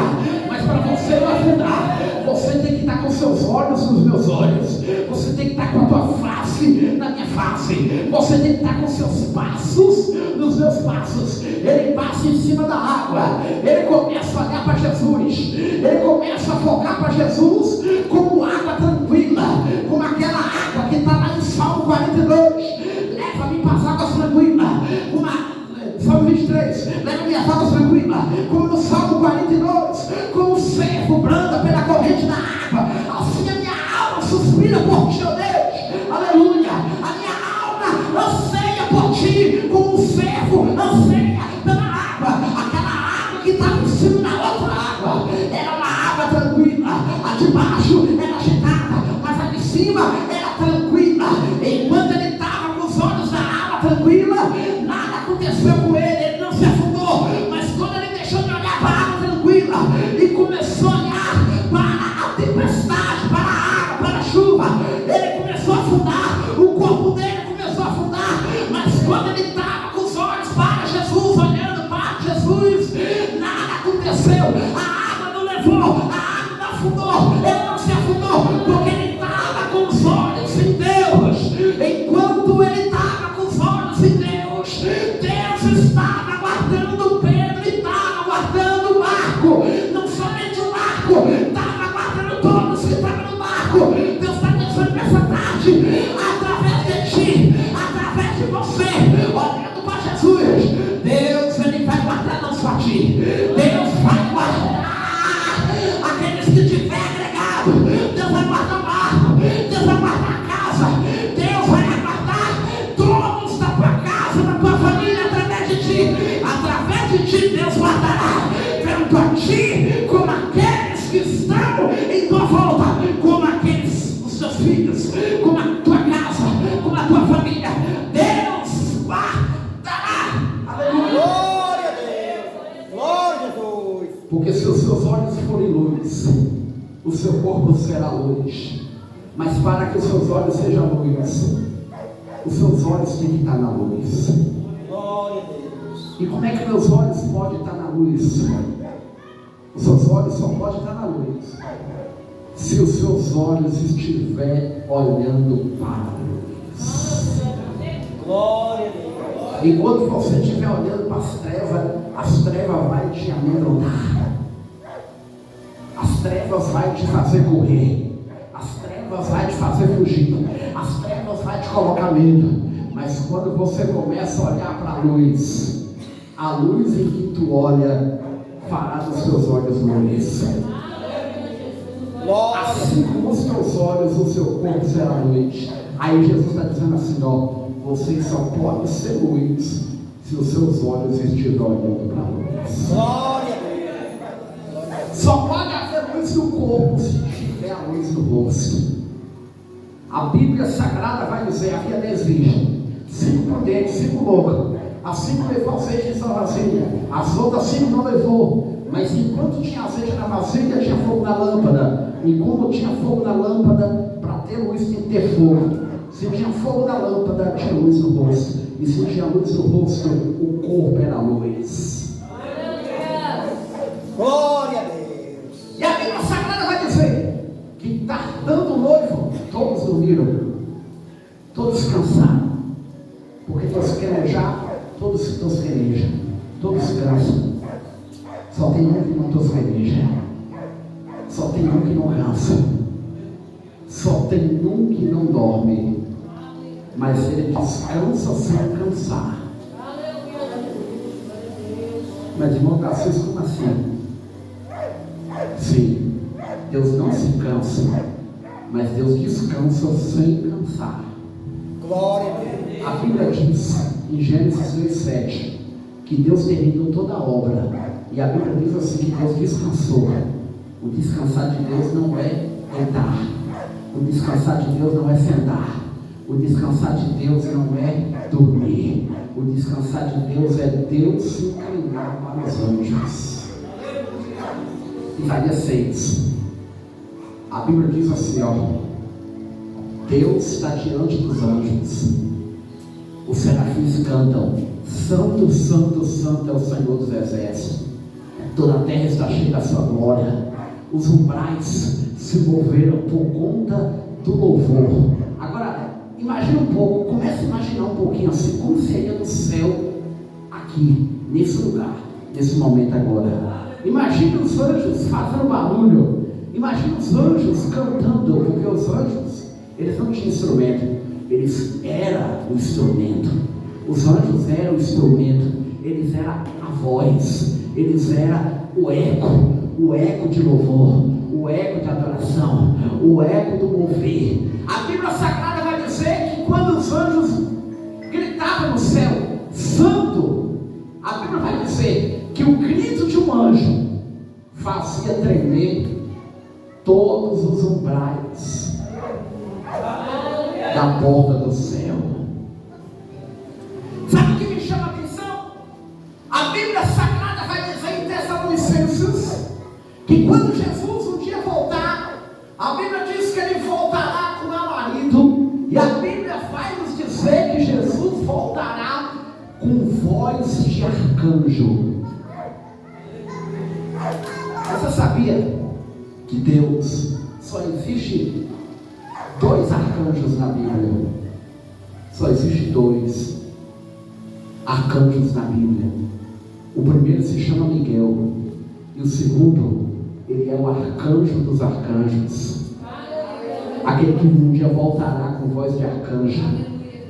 Mas para você não afundar, você tem que estar com seus olhos nos meus olhos, você tem que estar com a tua face na minha face, você tem que estar com seus passos nos meus passos. Ele passa em cima da água, ele começa a olhar para Jesus, ele começa a focar para Jesus como água tranquila, como aquela água que está lá em Salmo 42, leva-me para as águas tranquilas, Salmo 23, leva-me as águas tranquilas, como no Salmo 42, como o servo branda pela corrente da água, assim a minha alma suspira por ti, ó Deus, aleluia. A minha alma anseia por ti, como o servo anseia pela água. Aquela água que estava em cima da outra água era uma água tranquila, a de baixo era agitada, mas a de cima era tranquila. Enquanto ele estava com os olhos da água tranquila, nada aconteceu com ele, ele não se afundou. Mas quando ele deixou de olhar para a água tranquila e começou a olhar para a tempestade, para a água, para a chuva, ele começou a afundar, o corpo dele começou a afundar. Mas quando ele estava com os olhos para Jesus, olhando para Jesus, nada aconteceu. A água não levou, a água não afundou, ele não se afundou, porque ele estava com os olhos em Deus. Enquanto ele estava com os olhos em Deus, Deus estava guardando Pedro e estava guardando o barco. Não somente o barco, estava guardando todos que estavam no barco. Deus está pensando nessa tarde, através de ti, através de você, olhando para Jesus, Deus, ele vai guardar não só a ti, Deus vai guardar teus filhos, como a tua casa, como a tua família. Deus guardará. Aleluia. Glória a Deus. Glória a Jesus. Porque se os seus olhos forem luz, o seu corpo será luz. Mas para que os seus olhos sejam luz, os seus olhos têm que estar na luz. Glória a Deus. E como é que meus olhos podem estar na luz? Os seus olhos só podem estar na luz se os seus olhos estiverem olhando para a luz. Glória a Deus. Enquanto você estiver olhando para as trevas vão te amedrontar. As trevas vão te fazer correr. As trevas vão te fazer fugir. As trevas vão te colocar medo. Mas quando você começa a olhar para a luz em que tu olha fará dos seus olhos luz. Assim como os teus olhos, o seu corpo será luz. Aí Jesus está dizendo assim, ó, vocês só podem ser luz se os seus olhos estiverem olhando para a luz. Glória a Deus. Só pode haver luz no corpo se tiver a luz no rosto. A Bíblia Sagrada vai dizer, havia 10 virgens, 5 prudentes, 5 loucas. As 5 levou azeite em sua vasilha, as outras 5 não levou. Mas enquanto tinha azeite na vasilha, tinha fogo na lâmpada. E como tinha fogo na lâmpada, para ter luz tem que ter fogo. Se tinha fogo na lâmpada, tinha luz no rosto. E se tinha luz no rosto, o corpo era luz. Glória a Deus. E a Bíblia Sagrada vai dizer que tardando o noivo, todos dormiram, todos cansaram. Porque tosquenejar, todos tosquenejam, todos cansam. Só tem um que não tosqueneja, só tem um que não cansa, só tem um que não dorme, mas ele descansa sem cansar. Mas irmão Tarcísio, como assim? Sim, Deus não se cansa, mas Deus descansa sem cansar. Glória a Deus. A Bíblia diz em Gênesis 2:7 que Deus terminou toda a obra. E a Bíblia diz assim que Deus descansou. O descansar de Deus não é deitar. O descansar de Deus não é sentar. O descansar de Deus não é dormir. O descansar de Deus é Deus se inclinar para os anjos. Isaías 6. A Bíblia diz assim, ó. Deus está diante dos anjos. Os serafins cantam: Santo, Santo, Santo é o Senhor dos exércitos. Toda a terra está cheia da sua glória. Os umbrais se moveram por conta do louvor. Agora, imagina um pouco, comece a imaginar um pouquinho assim, como seria no céu, aqui, nesse lugar, nesse momento agora. Imagine os anjos fazendo barulho. Imagine os anjos cantando, porque os anjos, eles não tinham instrumento, eles eram o instrumento. Os anjos eram o instrumento, eles eram a voz. Eles eram o eco de louvor, o eco de adoração, o eco do mover. A Bíblia Sagrada vai dizer que quando os anjos gritavam no céu, Santo, a Bíblia vai dizer que o grito de um anjo fazia tremer todos os umbrais da porta do céu. Sabe o que me chama a atenção? A Bíblia Sagrada vai dizer em Tessalonicenses que quando Jesus um dia voltar, a Bíblia diz que ele voltará com o marido, e a Bíblia vai nos dizer que Jesus voltará com voz de arcanjo. Você sabia que Deus só existe 2 arcanjos na Bíblia? Só existe 2 arcanjos na Bíblia. O primeiro se chama Miguel, e o segundo, ele é o arcanjo dos arcanjos, aquele que um dia voltará com voz de arcanjo,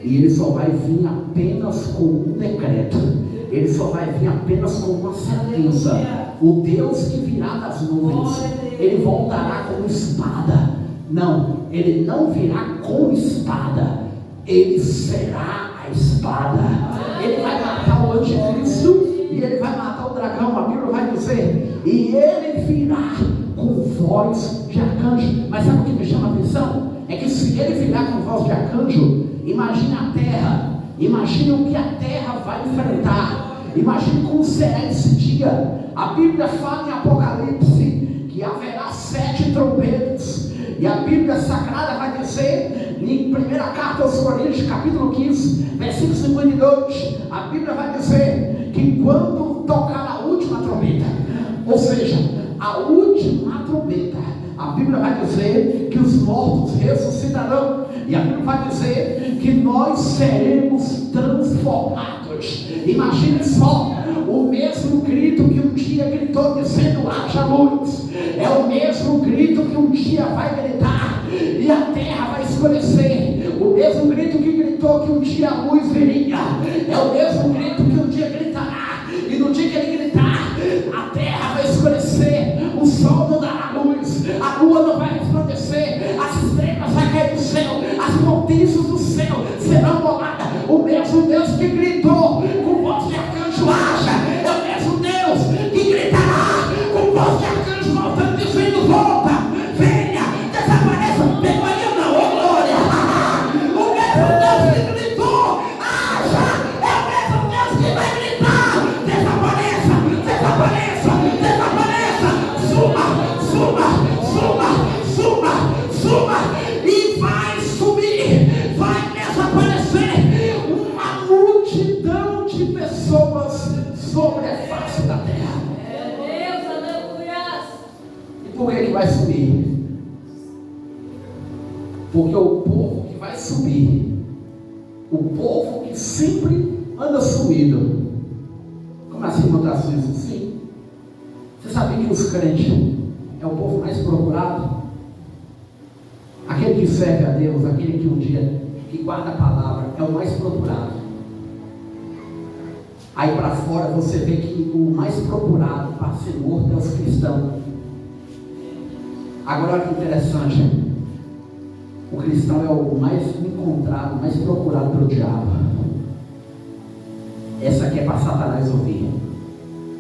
e ele só vai vir apenas com um decreto, ele só vai vir apenas com uma sentença. O Deus que virá das nuvens, ele voltará com espada. Não, ele não virá com espada, ele será a espada. Ele vai matar o anticristo e ele vai matar o dragão. A Bíblia vai dizer, e ele virá com voz de arcanjo. Mas sabe o que me chama a atenção? É que voz de arcanjo, imagine a terra, imagine o que a terra vai enfrentar, imagine como será esse dia. A Bíblia fala em Apocalipse que haverá 7 trombetas, e a Bíblia Sagrada vai dizer, em 1ª carta aos Coríntios, capítulo 15, versículo 52, a Bíblia vai dizer que quando tocar a última trombeta, ou seja, a última trombeta, a Bíblia vai dizer que os mortos ressuscitarão, e a Bíblia vai dizer que nós seremos transformados. Imagine só, o mesmo grito que um dia gritou dizendo haja luz, é o mesmo grito que um dia vai gritar e a terra vai escurecer. O mesmo grito que gritou que um dia a luz viria, é o mesmo grito que um dia gritará, e no dia que ele gritar, a terra vai escurecer, o sol não dará luz, a lua não vai resplandecer, as estrelas vão cair do céu, as potências do céu serão moladas. O mesmo Deus que gritou com voz de arcanjo haja, é o mesmo Deus que gritará com voz de arcanjo voltando, dizendo volta, venha, desapareça, pegou aí ou não, ô glória. O mesmo Deus que gritou haja, é o mesmo Deus que vai gritar desapareça, desapareça, desapareça, suma, e vai sumir, vai desaparecer uma multidão de pessoas sobre a face da terra. Meu Deus, aleluia! E por que vai sumir? Porque o povo que vai subir, o povo que sempre anda sumido. Como assim, mutações? Sim. Você sabia que os crentes é o povo mais procurado? Aquele que serve a Deus, aquele que um dia que guarda a palavra, é o mais procurado. Aí para fora você vê que o mais procurado para ser morto é os cristãos. Agora olha que interessante, o cristão é o mais encontrado, mais procurado pelo diabo. Essa aqui é para Satanás ouvir.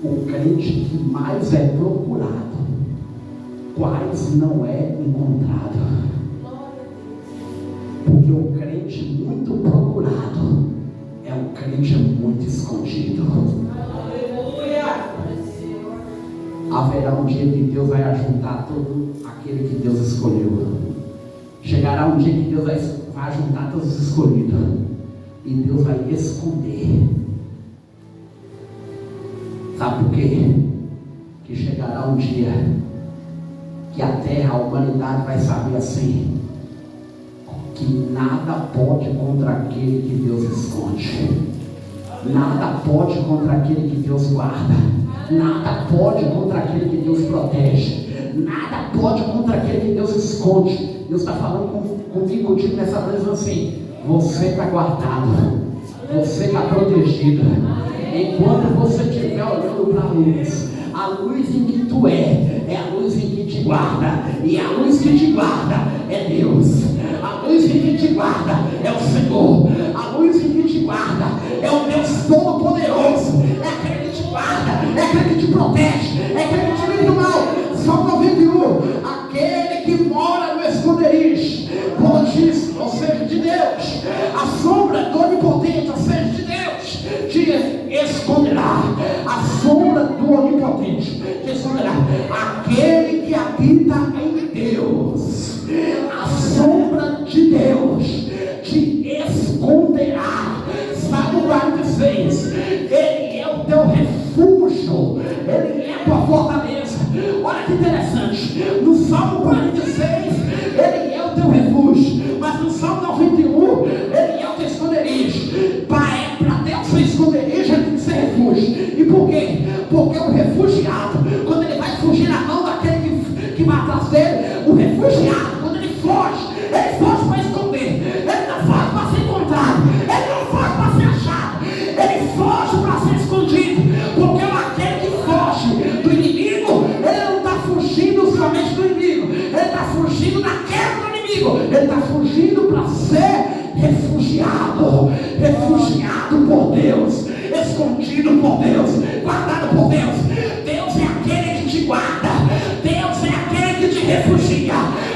O crente que mais é procurado, quase não é encontrado. Porque o crente muito procurado é um crente muito escondido. Aleluia! Haverá um dia que Deus vai ajuntar todo aquele que Deus escolheu. Chegará um dia que Deus vai ajuntar todos os escolhidos, e Deus vai esconder. Sabe por quê? Que chegará um dia que a terra, a humanidade vai saber assim, que nada pode contra aquele que Deus esconde, nada pode contra aquele que Deus guarda, nada pode contra aquele que Deus protege, nada pode contra aquele que Deus esconde. Deus está falando comigo, contigo nessa noite assim: você está guardado, você está protegido. Enquanto você estiver olhando para a luz em que tu é a luz em que te guarda, e a luz que te guarda é Deus. A luz em que te guarda é o Senhor. A luz em que te guarda é o Deus Todo-Poderoso. É aquele que te guarda, é aquele que te protege, é aquele que te livra do mal. Salmo 91, aquele que mora no esconderijo, ou seja, de Deus, a sombra do Onipotente, ou seja, de Deus, te esconderá. A sombra do Onipotente te esconderá. Aquele que habita em Deus, a sombra de Deus te esconderá. Salmo 46, Ele é o teu refúgio, Ele é a tua fortaleza. Olha que interessante, no Salmo 46 Ele é o teu refúgio, mas no Salmo 91 Ele é o teu esconderijo. Para ter o seu esconderijo ele tem que ser refúgio. E por quê? Porque o refugiado, quando ele vai fugir na mão daquele que vai atrás dele, o refugiado, quando ele foge para esconder, ele não foge para ser encontrado, ele não foge para ser achado, ele foge para ser escondido. Porque aquele que foge do inimigo, ele não está fugindo somente do inimigo, ele está fugindo da queda do inimigo, ele está fugindo para ser refugiado por Deus, escondido por Deus, guardado por Deus. Deus é aquele que te guarda, Deus é aquele que te refugia,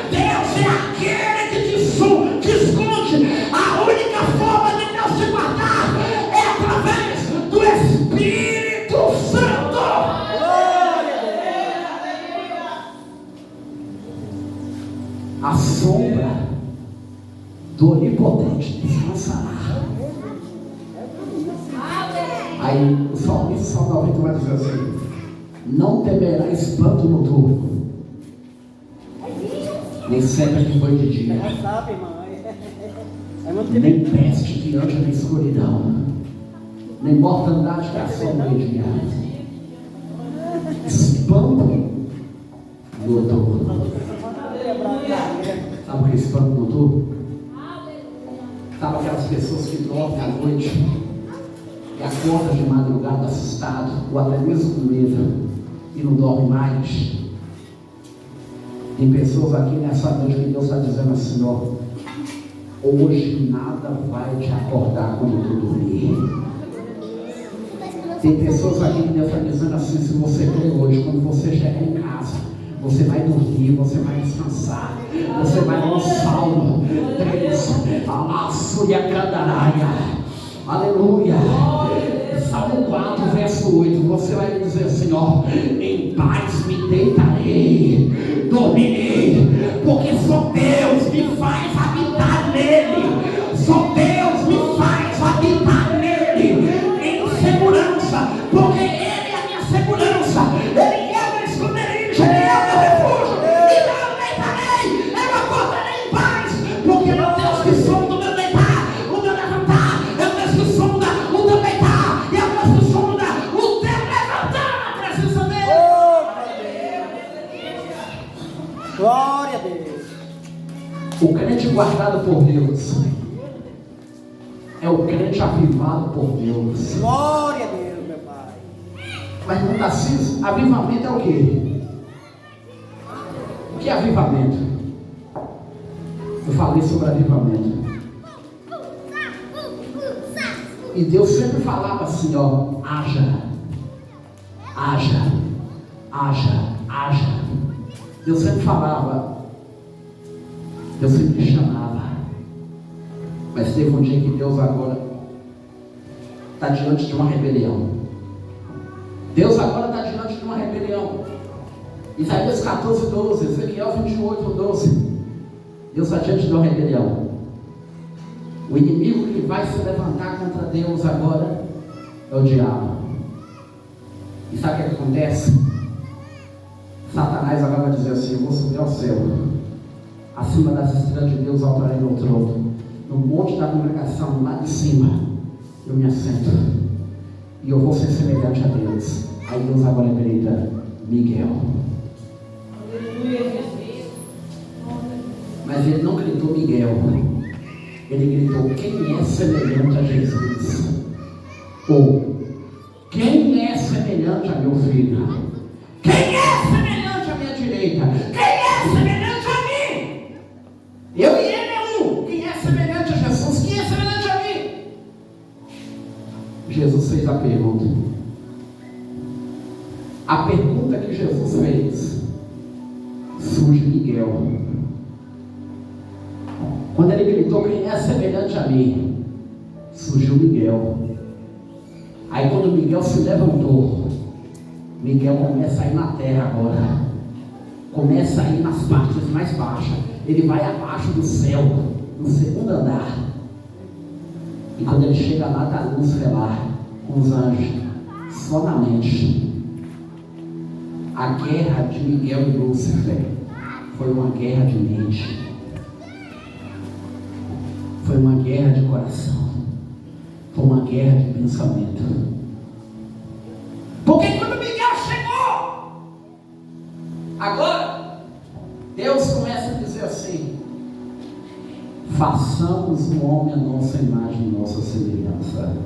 Deus é aquele que te esconde do Onipotente descansará. Aí o salmista, Salmo 90, vai dizer assim: não temerá espanto noturno, nem sempre que foi de dia, nem peste que ande na escuridão, nem mortandade que assola o dia. Espanto noturno. Sabe o que é espanto noturno? Sabe aquelas pessoas que dormem à noite e acordam de madrugada assustado, ou até mesmo com medo, e não dorme mais? Tem pessoas aqui nessa noite que Deus está dizendo assim: ó, hoje nada vai te acordar quando tu dormir. Tem pessoas aqui que Deus está dizendo assim: se você crê hoje, quando você chegar em casa, você vai dormir, você vai descansar, você vai no Salmo 3, Alaço e a Candaraia, aleluia. Salmo 4, verso 8, você vai me dizer assim: ó, em paz me deitarei, dormirei, porque só Deus me faz habitar nele, só Deus me faz habitar nele, em segurança, porque Ele é a minha segurança, Ele é o meu esconderijo, Ele é o meu refúgio, então eu deitarei, eu acordarei em paz, porque é o Deus que sonda o meu deitar, o meu levantar, é o Deus que sonda o teu deitar, e é o Deus que sonda o teu levantar na presença dele. Glória a Deus. O crente guardado por Deus é o crente avivado por Deus. Glória a Deus, meu Pai. Mas não Narciso, avivamento é o quê? O que é avivamento? Eu falei sobre avivamento. E Deus sempre falava assim, ó: haja, haja, haja, haja. Deus sempre falava, Deus sempre chamava. Mas teve um dia que Deus agora está diante de uma rebelião. Deus agora está diante de uma rebelião. Isaías 14, 12, Ezequiel 28, 12. Deus está diante de uma rebelião. O inimigo que vai se levantar contra Deus agora é o diabo. E sabe o que acontece? Satanás agora vai dizer assim: eu vou subir ao céu, acima das estrelas de Deus altarei meu trono, no monte da congregação, lá de cima, eu me assento, e eu vou ser semelhante a Deus. Aí Deus agora grita: Miguel. Mas ele não gritou Miguel, ele gritou: quem é semelhante a Jesus? Ou quem é semelhante a meu filho? Quem é semelhante à minha direita? Quem é semelhante a mim? Eu e ele é um. Quem é semelhante a Jesus? Quem é semelhante a mim? Jesus fez a pergunta. A pergunta que Jesus fez, surge Miguel. Quando ele gritou: quem é semelhante a mim? Surgiu Miguel. Aí quando Miguel se levantou, Miguel começa a ir na terra agora, começa a ir nas partes mais baixas. Ele vai abaixo do céu, no segundo andar. E quando ele chega lá, está Lúcifer lá, com os anjos, só na mente. A guerra de Miguel e Lúcifer foi uma guerra de mente, foi uma guerra de coração, foi uma guerra de pensamento. Porque quando Miguel chegou, agora Deus começa a dizer assim: façamos o homem a nossa imagem, nossa semelhança.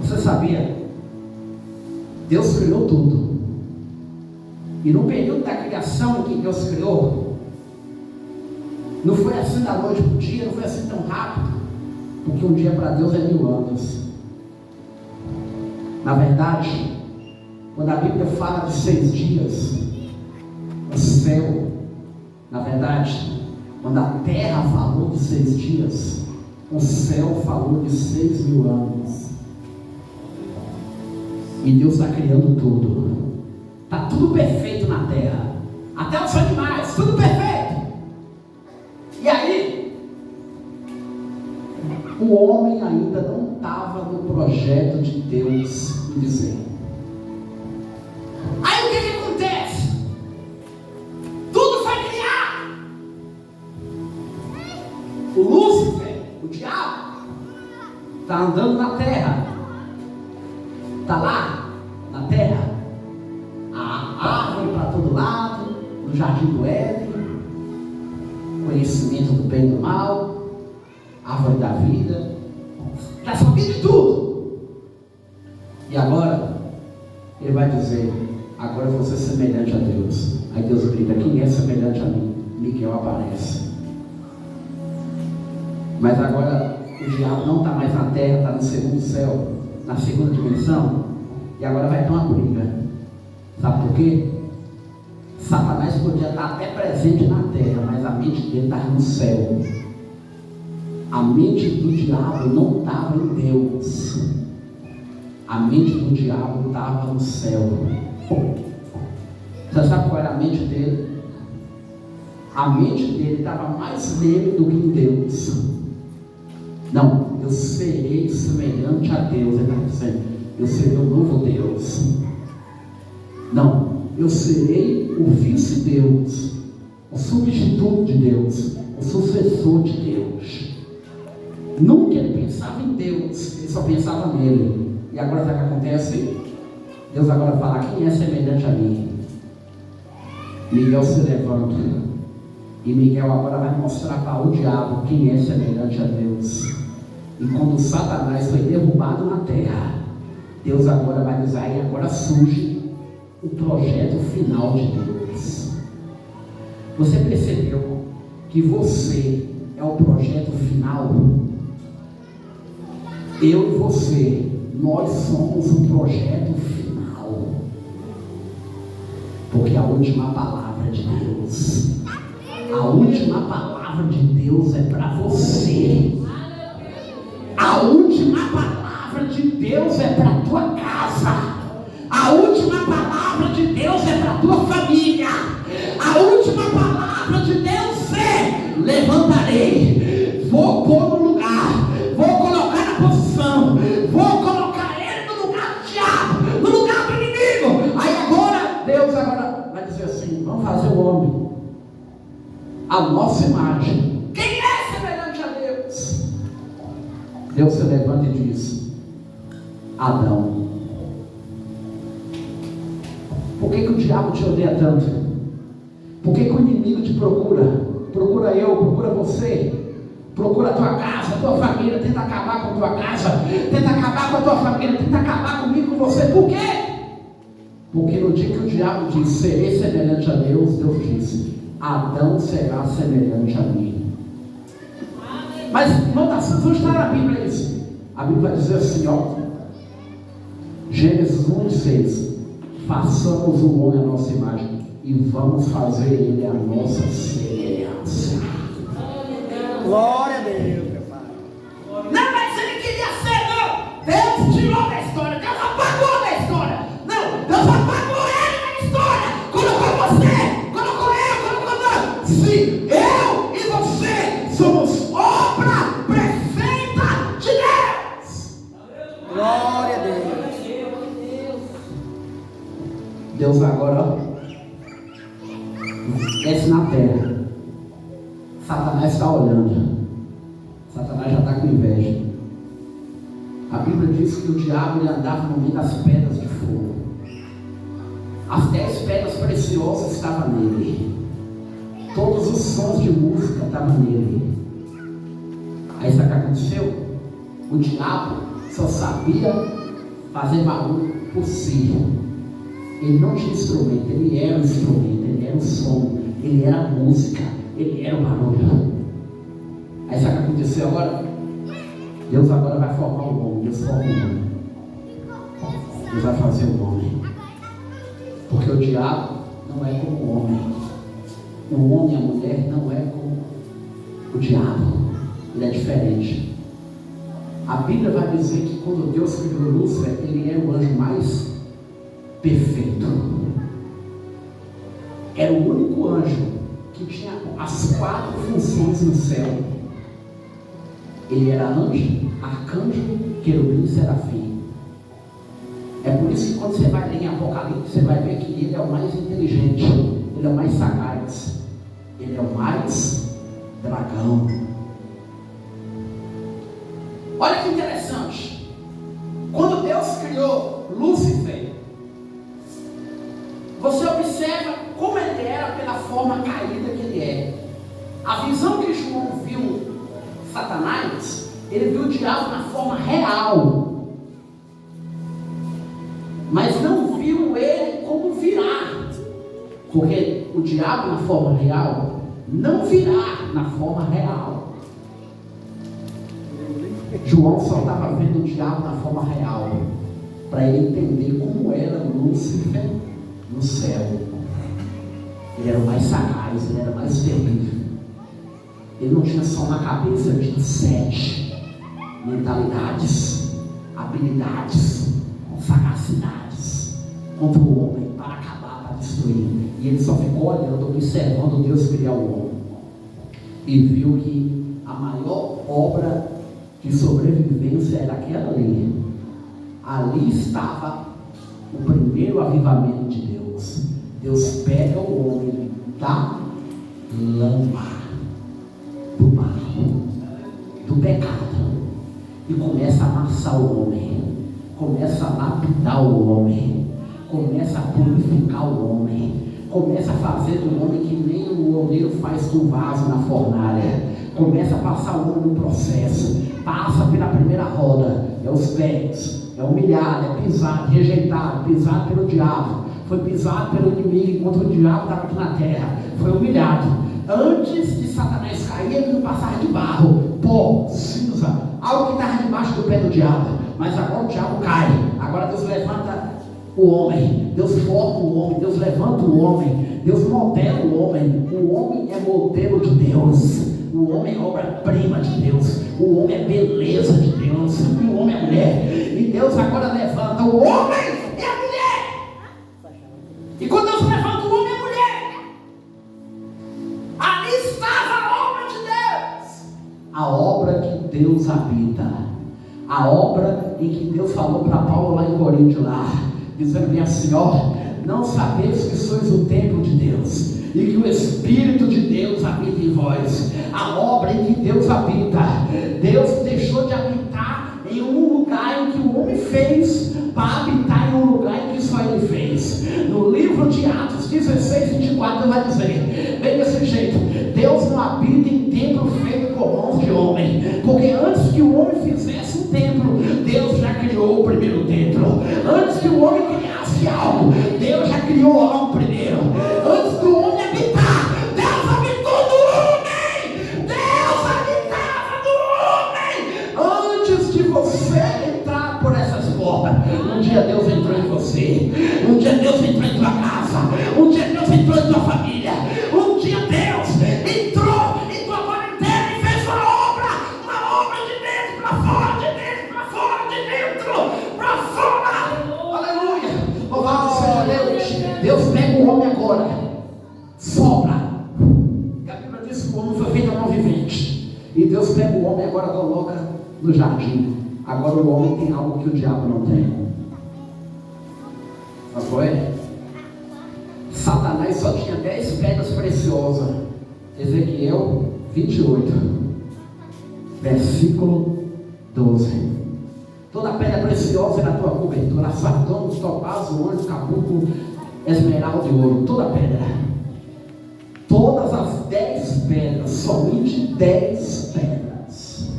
Você sabia? Deus criou tudo. E no período da criação em que Deus criou, não foi assim da noite para o dia, não foi assim tão rápido, porque um dia para Deus é 1000 anos. Na verdade, quando a Bíblia fala de 6 dias, o céu, na verdade, quando a terra falou de 6 dias, o céu falou de 6.000 anos. E Deus está criando tudo. Está tudo perfeito na terra, até os animais, tudo perfeito. E aí, o homem ainda não estava no projeto de Deus em dizer. Aí o que acontece? Tudo foi criado. O Lúcifer, o diabo, está andando na terra. Está lá na terra. A árvore para todo lado, no jardim do Éden, conhecimento do bem e do mal, árvore da vida, está sabendo de tudo. E agora, ele vai dizer: agora eu vou ser semelhante a Deus. Aí Deus grita: quem é semelhante a mim? Miguel aparece. Mas agora o diabo não está mais na terra, está no segundo céu, na segunda dimensão. E agora vai ter uma briga. Sabe por quê? Satanás podia estar até presente na terra, mas a mente dele estava no céu. A mente do diabo não estava em Deus. A mente do diabo estava no céu. Você sabe qual era a mente dele? A mente dele estava mais nele do que em Deus. Não, eu serei semelhante a Deus. Ele está dizendo: eu serei o novo Deus. Não, eu serei o vice-Deus, o substituto de Deus, o sucessor de Deus. Nunca ele pensava em Deus, ele só pensava nele. E agora sabe o que acontece? Deus agora fala: quem é semelhante a mim? Miguel se levanta. E Miguel agora vai mostrar para o diabo quem é semelhante a Deus. E quando Satanás foi derrubado na terra, Deus agora vai dizer: e agora surge o projeto final de Deus. Você percebeu que você é o projeto final? Eu e você, nós somos o projeto final. Porque a última palavra de Deus, a última palavra de Deus é para você. A última palavra de Deus é para a tua casa. A última palavra de Deus é para a tua família. A última palavra de Deus é: levantarei, vou pôr no lugar, vou colocar na posição, vou colocar ele no lugar do diabo, no lugar do inimigo. Aí agora, Deus agora vai dizer assim: vamos fazer o homem a nossa imagem. Quem é semelhante a Deus? Deus se levanta e diz: Adão. Por que o diabo te odeia tanto? Por que o inimigo te procura? Procura eu, procura você, procura a tua casa, a tua família, tenta acabar com a tua casa, tenta acabar com a tua família, tenta acabar comigo, com você. Por quê? Porque no dia que o diabo disse: serei semelhante a Deus, Deus disse: Adão será semelhante a mim. Mas, irmão, vamos estar na Bíblia isso. A Bíblia vai dizer assim, ó, Gênesis 1:6: façamos o homem à nossa imagem e vamos fazer ele a nossa semelhança. Glória a Deus, meu Pai. Não, mas ele queria ser, não. Deus tirou da história, Deus apagou da história. Não, Deus apagou ele da história. Colocou você, colocou eu, colocou nós. Se eu e você somos obra perfeita de Deus. Glória a Deus. Deus agora desce na terra. Satanás está olhando. Satanás já está com inveja. A Bíblia diz que o diabo ele andava no meio das pedras de fogo. As 10 pedras preciosas estavam nele. Todos os sons de música estavam nele. Aí sabe o que aconteceu? O diabo só sabia fazer barulho por si. Ele não tinha instrumento, ele era o instrumento, ele era o som, ele era a música, ele era o barulho. Aí sabe o que aconteceu agora? Deus agora vai formar o homem, Deus forma o homem. Deus vai fazer o homem. Porque o diabo não é como o homem. O homem e a mulher não é como o diabo. Ele é diferente. A Bíblia vai dizer que quando Deus criou Lúcifer, ele era o anjo mais perfeito. Era o único anjo que tinha as 4 funções no céu. Ele era anjo, arcanjo, querubim e serafim. É por isso que quando você vai ler em Apocalipse, você vai ver que ele é o mais inteligente, ele é o mais sagaz, ele é o mais dragão. Olha que interessante. Quando Deus criou Lúcifer, você observa como ele era pela forma caída que ele é. A visão que João viu Satanás, ele viu o diabo na forma real, mas não viu ele como virar, porque o diabo na forma real não virá na forma real. João só estava vendo o diabo na forma real, para ele entender como era Lúcifer no céu. Ele era o mais sagaz, ele era o mais terrível. Ele não tinha só na cabeça, ele tinha 7 mentalidades, habilidades, sagacidades contra o homem, para acabar, para destruir. E ele só ficou olhando, observando Deus criar o homem, e viu que a maior obra de sobrevivência era aquela ali. Ali estava o primeiro avivamento de Deus. Deus pega o homem da lama, do barro, do pecado, e começa a amassar o homem, começa a lapidar o homem, começa a purificar o homem, começa a fazer do homem que nem o oleiro faz com o vaso na fornalha, começa a passar o homem no processo, passa pela primeira roda, é os pés, é humilhado, é pisado, rejeitado, pisado pelo diabo, foi pisado pelo inimigo enquanto o diabo estava aqui na terra, foi humilhado. Antes de Satanás cair, ele não passava de barro, pó, cinza, algo que estava debaixo do pé do diabo. Mas agora o diabo cai, agora Deus levanta o homem, Deus forma o homem, Deus levanta o homem, Deus modela o homem é modelo de Deus, o homem é obra-prima de Deus, o homem é beleza de Deus, o homem é mulher, e Deus agora levanta o homem e a mulher. E quando Deus levanta o homem e a mulher, ali estava a obra de Deus, a obra que Deus habita, a obra em que Deus falou para Paulo lá em Coríntio, lá, dizendo assim, ó, não sabeis que sois o templo de Deus, e que o Espírito de Deus habita em vós. A obra em que Deus habita, Deus deixou de habitar em um lugar em que o homem fez, para habitar em um lugar em que só ele fez. No livro de Atos 16, 24 vai dizer, bem desse jeito, Deus não habita em templo feito por mãos de homem, porque antes que o homem fizesse um templo, Deus já criou o primeiro templo. Antes que o homem criasse algo, Deus já criou algo primeiro. Antes do homem habitar, Deus habitou no homem. Deus habitava no homem. Antes de você entrar por essas portas, um dia Deus entrou em você, um dia Deus entrou em tua casa, um dia Deus entrou em tua família, um dia Deus entrou em tua quarentena e fez uma obra de dentro para fora, de dentro para fora, de dentro para fora. Aleluia! Louvado seja Deus. Deus pega o homem agora, sopra. A Bíblia diz que o homem foi feito a mão vivente, e Deus pega o homem agora, coloca no jardim. Agora o homem tem algo que o diabo não tem. Não foi? Satanás só tinha 10 pedras preciosas. Ezequiel 28, versículo 12. Toda pedra preciosa é na tua cobertura, sardônio, topázio, ouro, caboclo, esmeralda e ouro. Toda pedra. Todas as 10 pedras, somente 10 pedras.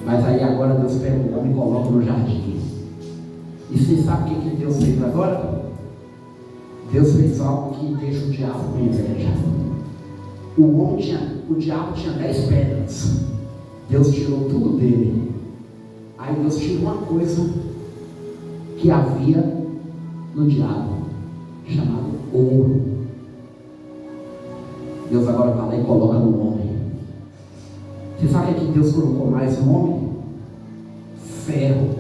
Mas aí agora Deus pega o homem e coloca no jardim. E você sabe o que Deus fez agora? Deus fez algo que deixa o diabo com inveja. O diabo tinha 10 pedras. Deus tirou tudo dele. Aí Deus tirou uma coisa que havia no diabo, chamado ouro. Deus agora vai lá e coloca no homem. Você sabe o que Deus colocou mais no homem? Ferro,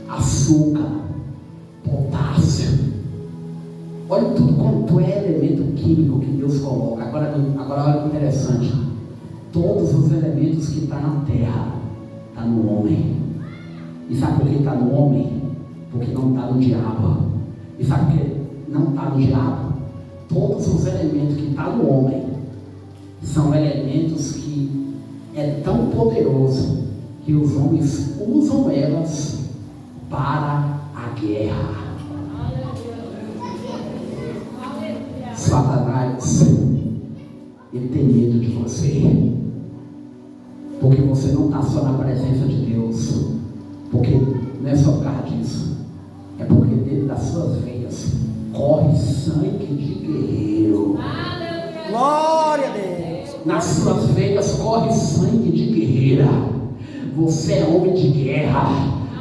açúcar, potássio. Olha tudo quanto é elemento químico que Deus coloca. Agora olha que interessante. Todos os elementos que estão na terra, está no homem. E sabe por que está no homem? Porque não está no diabo. E sabe por que não está no diabo? Todos os elementos que estão no homem são elementos que é tão poderoso que os homens usam elas para a guerra. Satanás, ele tem medo de você, porque você não está só na presença de Deus, porque não é só por causa disso, é porque dentro das suas veias corre sangue de guerreiro. Glória a Deus. Nas suas veias corre sangue de guerreira. Você é homem de guerra,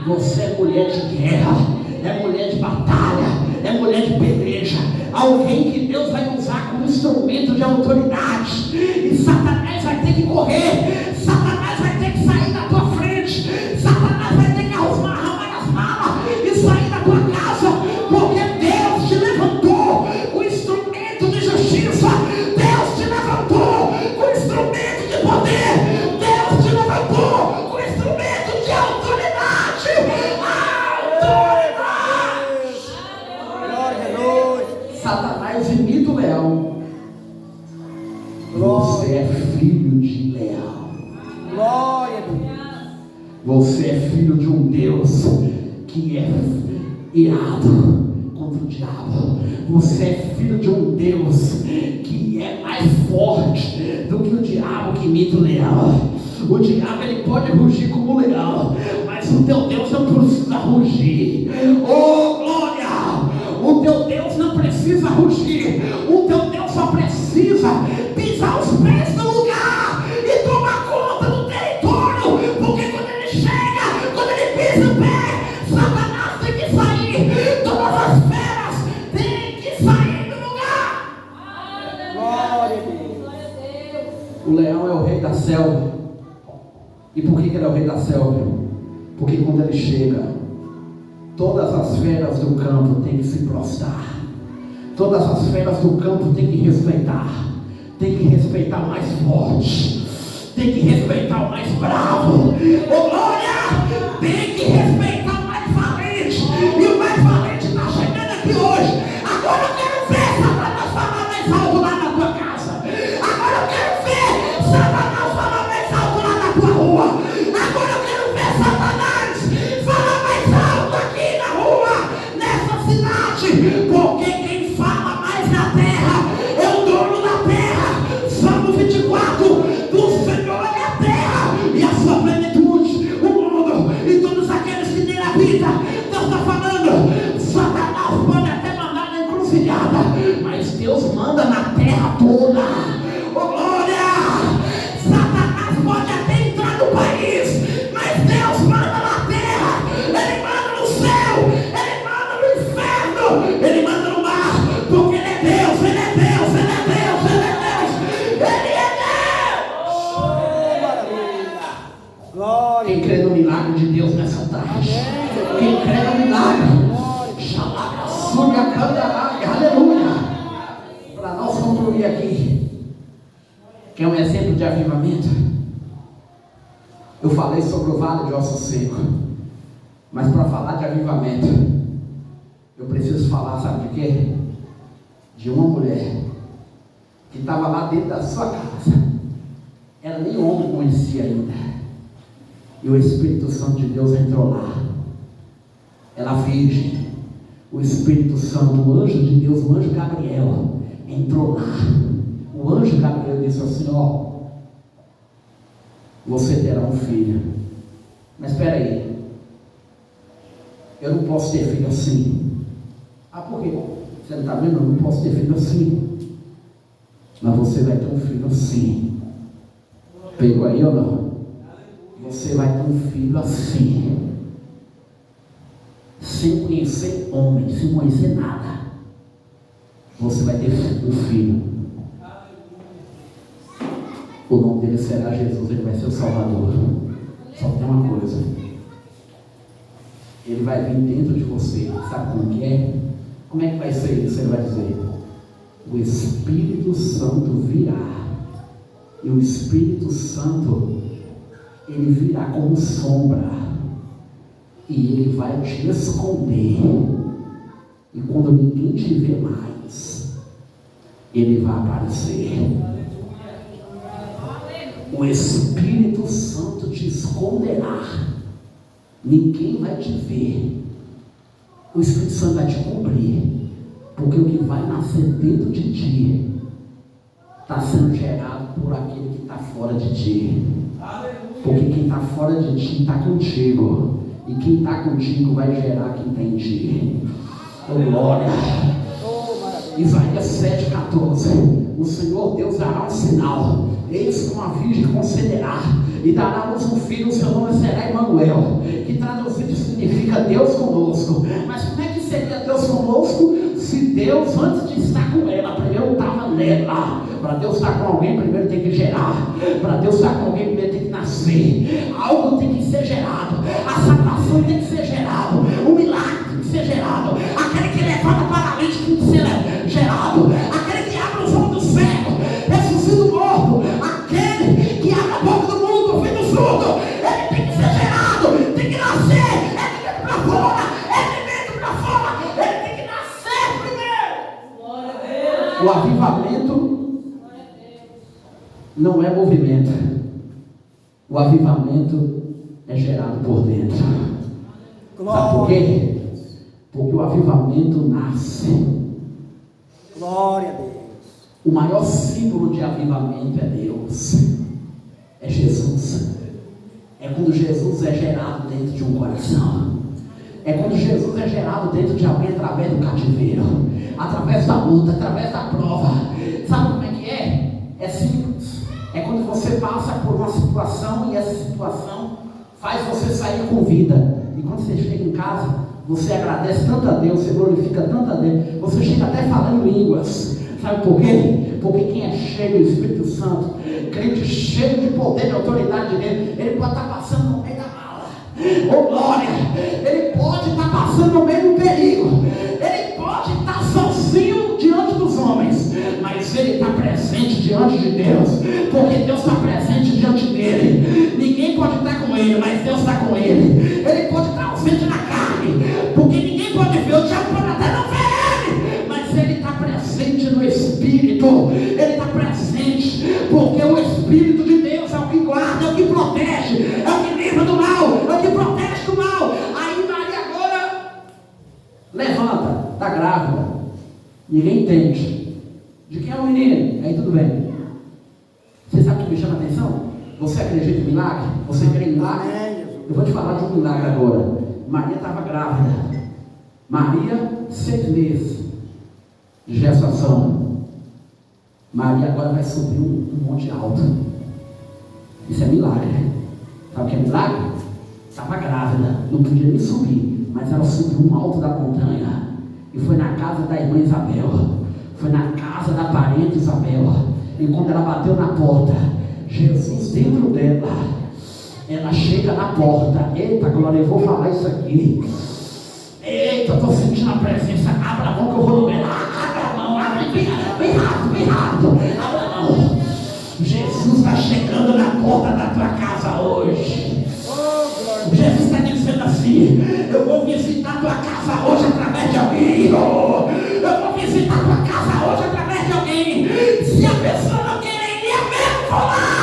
você é mulher de guerra, é mulher de batalha, é mulher de peleja, alguém que Deus vai usar como instrumento de autoridade. E Satanás vai ter que correr, Satanás vai ter que sair da tua frente, Satanás vai ter que arrumar as malas e sair da tua casa, porque Deus te levantou com instrumento de justiça, Deus te levantou com instrumento de poder, Deus te levantou com instrumento de autoridade. Glória a Deus. Satanás imita o leão. Você é filho de leão. Glória a Deus. Você é filho de um Deus que é irado contra o diabo. Você é filho de um Deus que é mais forte do que o diabo que imita o leão. O diabo ele pode rugir como um leão, mas o teu Deus não precisa rugir. Oh glória! O teu Deus não precisa rugir. O teu Deus só precisa pisar os pés no lugar e tomar conta do território, porque quando ele chega, quando ele pisa o pé, Satanás tem que sair, todas as feras têm que sair do lugar. Glória a Deus. O leão é o rei da selva. E por que ele é o rei da selva? Porque quando ele chega, todas as feras do campo têm que se prostrar. Todas as feras do campo têm que respeitar. Tem que respeitar o mais forte. Tem que respeitar o mais bravo. Oh glória! Tem que respeitar o mais valente. E o mais valente está chegando aqui hoje. Agora eu quero ver Satanás falar mais alto lá na tua casa. Agora eu quero ver Satanás falar mais alto lá na tua rua. Agora eu quero ver Satanás falar mais alto aqui na rua, nessa cidade, porque quem fala mais na terra é o dono da terra. Salmo 24, do Senhor é a terra e a sua plenitude, o mundo e todos aqueles que têm a vida. Deus está falando, Satanás pode até mandar na encruzilhada, mas Deus manda na terra toda. Oh glória! Satanás pode até entrar no país, mas Deus manda na terra, Ele manda no céu, Ele manda no inferno, Ele manda no mar, porque Ele é Deus, Ele é Deus, Ele é Deus, Ele é Deus, Ele é Deus. Oh, maravilha. Glória. Quem crê no milagre de Deus nessa tarde? Quem crê no milagre? Aleluia. Para nós concluir aqui, que é um exemplo de avivamento, eu falei sobre o vale de ossos secos, mas para falar de avivamento, eu preciso falar, sabe de quê? De uma mulher que estava lá dentro da sua casa, ela nem o homem conhecia ainda, e o Espírito Santo de Deus entrou lá, ela virgem, o Espírito Santo, o anjo de Deus, o anjo Gabriel, entrou lá. O anjo Gabriel disse assim: ó, você terá um filho. Mas espera aí, eu não posso ter filho assim. Ah, por quê? Você não está vendo? Eu não posso ter filho assim. Mas você vai ter um filho assim. Pegou aí ou não? Você vai ter um filho assim. Sem conhecer homem, sem conhecer nada. Você vai ter um filho. O nome dele será Jesus, ele vai ser o Salvador. Só tem uma coisa: ele vai vir dentro de você. Sabe como que é? Como é que vai ser isso? Ele vai dizer: o Espírito Santo virá E o Espírito Santo, ele virá como sombra. E ele vai te esconder. E quando ninguém te vê mais, ele vai aparecer. O Espírito Santo te esconderá. Ninguém vai te ver. O Espírito Santo vai te cobrir. Porque o que vai nascer dentro de ti está sendo gerado por aquele que está fora de ti. Porque quem está fora de ti está contigo. E quem está contigo vai gerar quem está em ti. Oh, glória. Isaías 7,14. O Senhor Deus dará um sinal. Eis como a virgem conceberá e dará à luz um filho, o seu nome será Emanuel, que traduzido significa Deus conosco. Mas como é que seria Deus conosco se Deus, antes de estar com ela, primeiro estava nela? Para Deus estar com alguém, primeiro tem que gerar. Para Deus estar com alguém, primeiro tem que nascer. Algo tem que ser gerado. A salvação tem que ser gerado. O milagre tem que ser gerado. Aquele que levanta paralítico tem que ser gerado. Aquele que abre os olhos do cego, ressuscita o morto. Aquele que abre a boca do mundo, ouvindo o surdo, ele tem que ser gerado. Tem que nascer. Ele tem que ir para fora. Ele tem que ir para fora. Ele tem que nascer primeiro. O avivamento não é movimento. O avivamento é gerado por dentro. Sabe por quê? Porque o avivamento nasce. Glória a Deus. O maior símbolo de avivamento é Deus. É Jesus. É quando Jesus é gerado dentro de um coração. É quando Jesus é gerado dentro de alguém através do cativeiro, através da luta, através da prova. Sabe como é que é? É simples. É quando você passa por uma situação e essa situação faz você sair com vida. E quando você chega em casa, você agradece tanto a Deus, você glorifica tanto a Deus, você chega até falando em línguas. Sabe por quê? Porque quem é cheio do Espírito Santo, crente cheio de poder e autoridade de Deus, ele pode estar passando no meio da mala. Oh glória! Ele pode estar passando no meio do perigo. Ele pode estar sozinho diante dos homens, mas ele está presente diante de Deus, porque Deus está presente diante dele. Ninguém pode estar com ele, mas Deus está com ele. Ele pode estar ausente na carne, porque ninguém pode ver, o diabo pode até não ver ele, mas ele está presente no Espírito. Ele está presente, porque o Espírito de Deus é o que guarda, é o que protege, é o que livra do mal, é o que protege do mal. Aí Maria agora levanta, está grávida, ninguém entende. De quem é o menino? Aí tudo bem. Você sabe o que me chama a atenção? Você acredita em milagre? Você crê em milagre? Eu vou te falar de um milagre agora. Maria estava grávida. Maria, 6 meses de gestação. Maria agora vai subir um monte alto. Isso é milagre. Sabe o que é milagre? Estava grávida, não podia nem subir, mas ela subiu um alto da montanha. E foi na casa da irmã Isabel. Foi na casa da parente Isabel. E quando ela bateu na porta, Jesus dentro dela, ela chega na porta. Eita glória, eu vou falar isso aqui. Eita, estou sentindo a presença. Abra a mão que eu vou numerar. Abra a mão, abre bem rápido. Abra a mão. Jesus está chegando na porta da tua casa hoje. Jesus está dizendo assim: eu vou visitar tua casa hoje através de alguém. Eu vou visitar tua casa hoje através de alguém. Se a pessoa não querer ir, eu mesmo vou lá.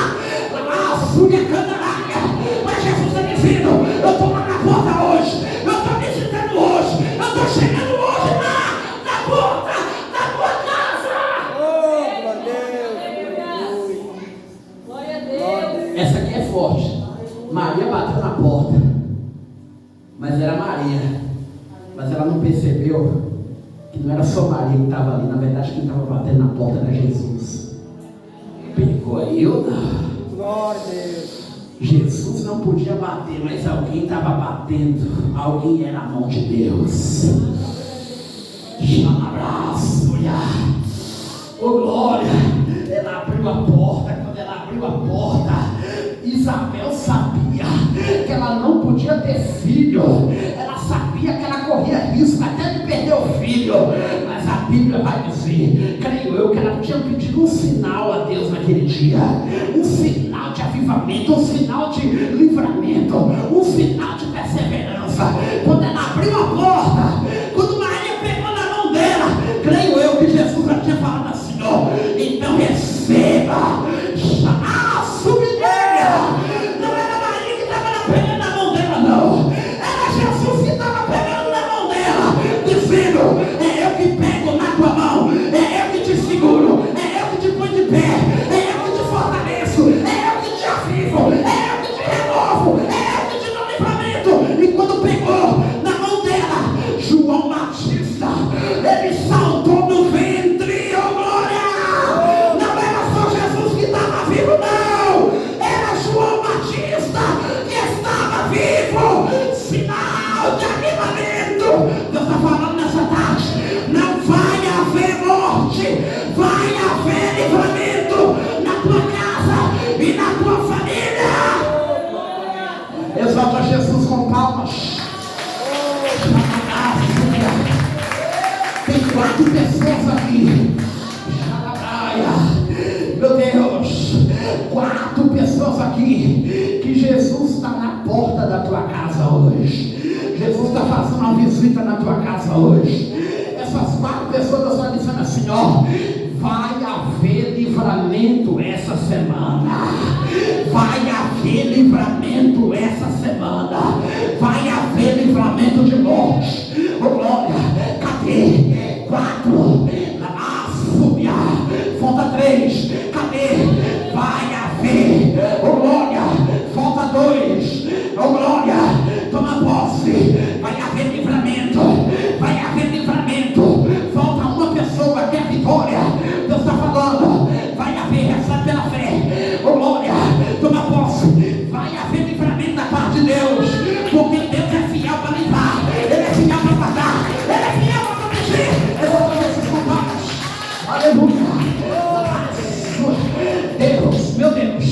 Minha canaraca. Mas Jesus está dizendo: eu estou lá na porta hoje. Eu estou visitando hoje. Eu estou chegando hoje na porta da tua casa. Oh, glória a Deus. Glória a Deus. Essa aqui é forte. Maria bateu na porta, mas era Maria. Mas ela não percebeu que não era só Maria que estava ali. Na verdade, quem estava batendo na porta era Jesus. Pegou aí ou não? Glória a Deus. Jesus não podia bater, mas alguém estava batendo. Alguém era a mão de Deus. Chama abraço. Oh glória. Ela abriu a porta. Quando ela abriu a porta, Isabel sabia que ela não podia ter filho. Ela sabia que ela corria risco até de perder o filho, mas a Bíblia vai dizer, creio eu, que ela tinha pedido um sinal a Deus naquele dia, um sinal de avivamento, um sinal de livramento, um sinal de perseverança. Quando ela abriu a porta, quando Maria pegou na mão dela, creio eu que Jesus já tinha falado assim, ó, então receba, subideira. Não era Maria que estava pegando na mão dela, não, era Jesus que estava pegando na mão dela, dizendo, é eu que pego na tua mão, é eu que te seguro, é eu que te ponho de pé, é eu que te fortaleço, é eu que te avivo, é eu que te renovo, é eu que te dou livramento. E quando pegou na mão dela, João Batista, ele saltou no ventre, oh glória! Não era só Jesus que estava vivo, não, era João Batista que estava vivo, sinal de avivamento. Deus está falando nessa tarde, não vai haver morte, vai haver livramento na tua casa e na tua família. Exalta Jesus com palmas. Tem 4 pessoas aqui. Meu Deus, 4 pessoas aqui que Jesus está na porta da tua casa hoje. Jesus está fazendo uma visita na tua casa hoje. Essas 4 pessoas estão dizendo assim, ó, vai haver livramento essa semana. Vai haver livramento essa semana. Vai haver livramento de morte. Oh glória, cadê? 4, súbia, falta 3, cadê? Vai haver, oh glória, falta 2, oh glória, toma posse, vai haver livramento, vai haver livramento, falta uma pessoa que é a vitória, Deus está falando, vai haver, recebe pela fé, oh glória, toma posse, vai haver livramento da parte de Deus, porque Deus é fiel para livrar, Ele é fiel para guardar, Ele é fiel para proteger. Eu vou fazer esses combates. Aleluia. Deus, meu Deus,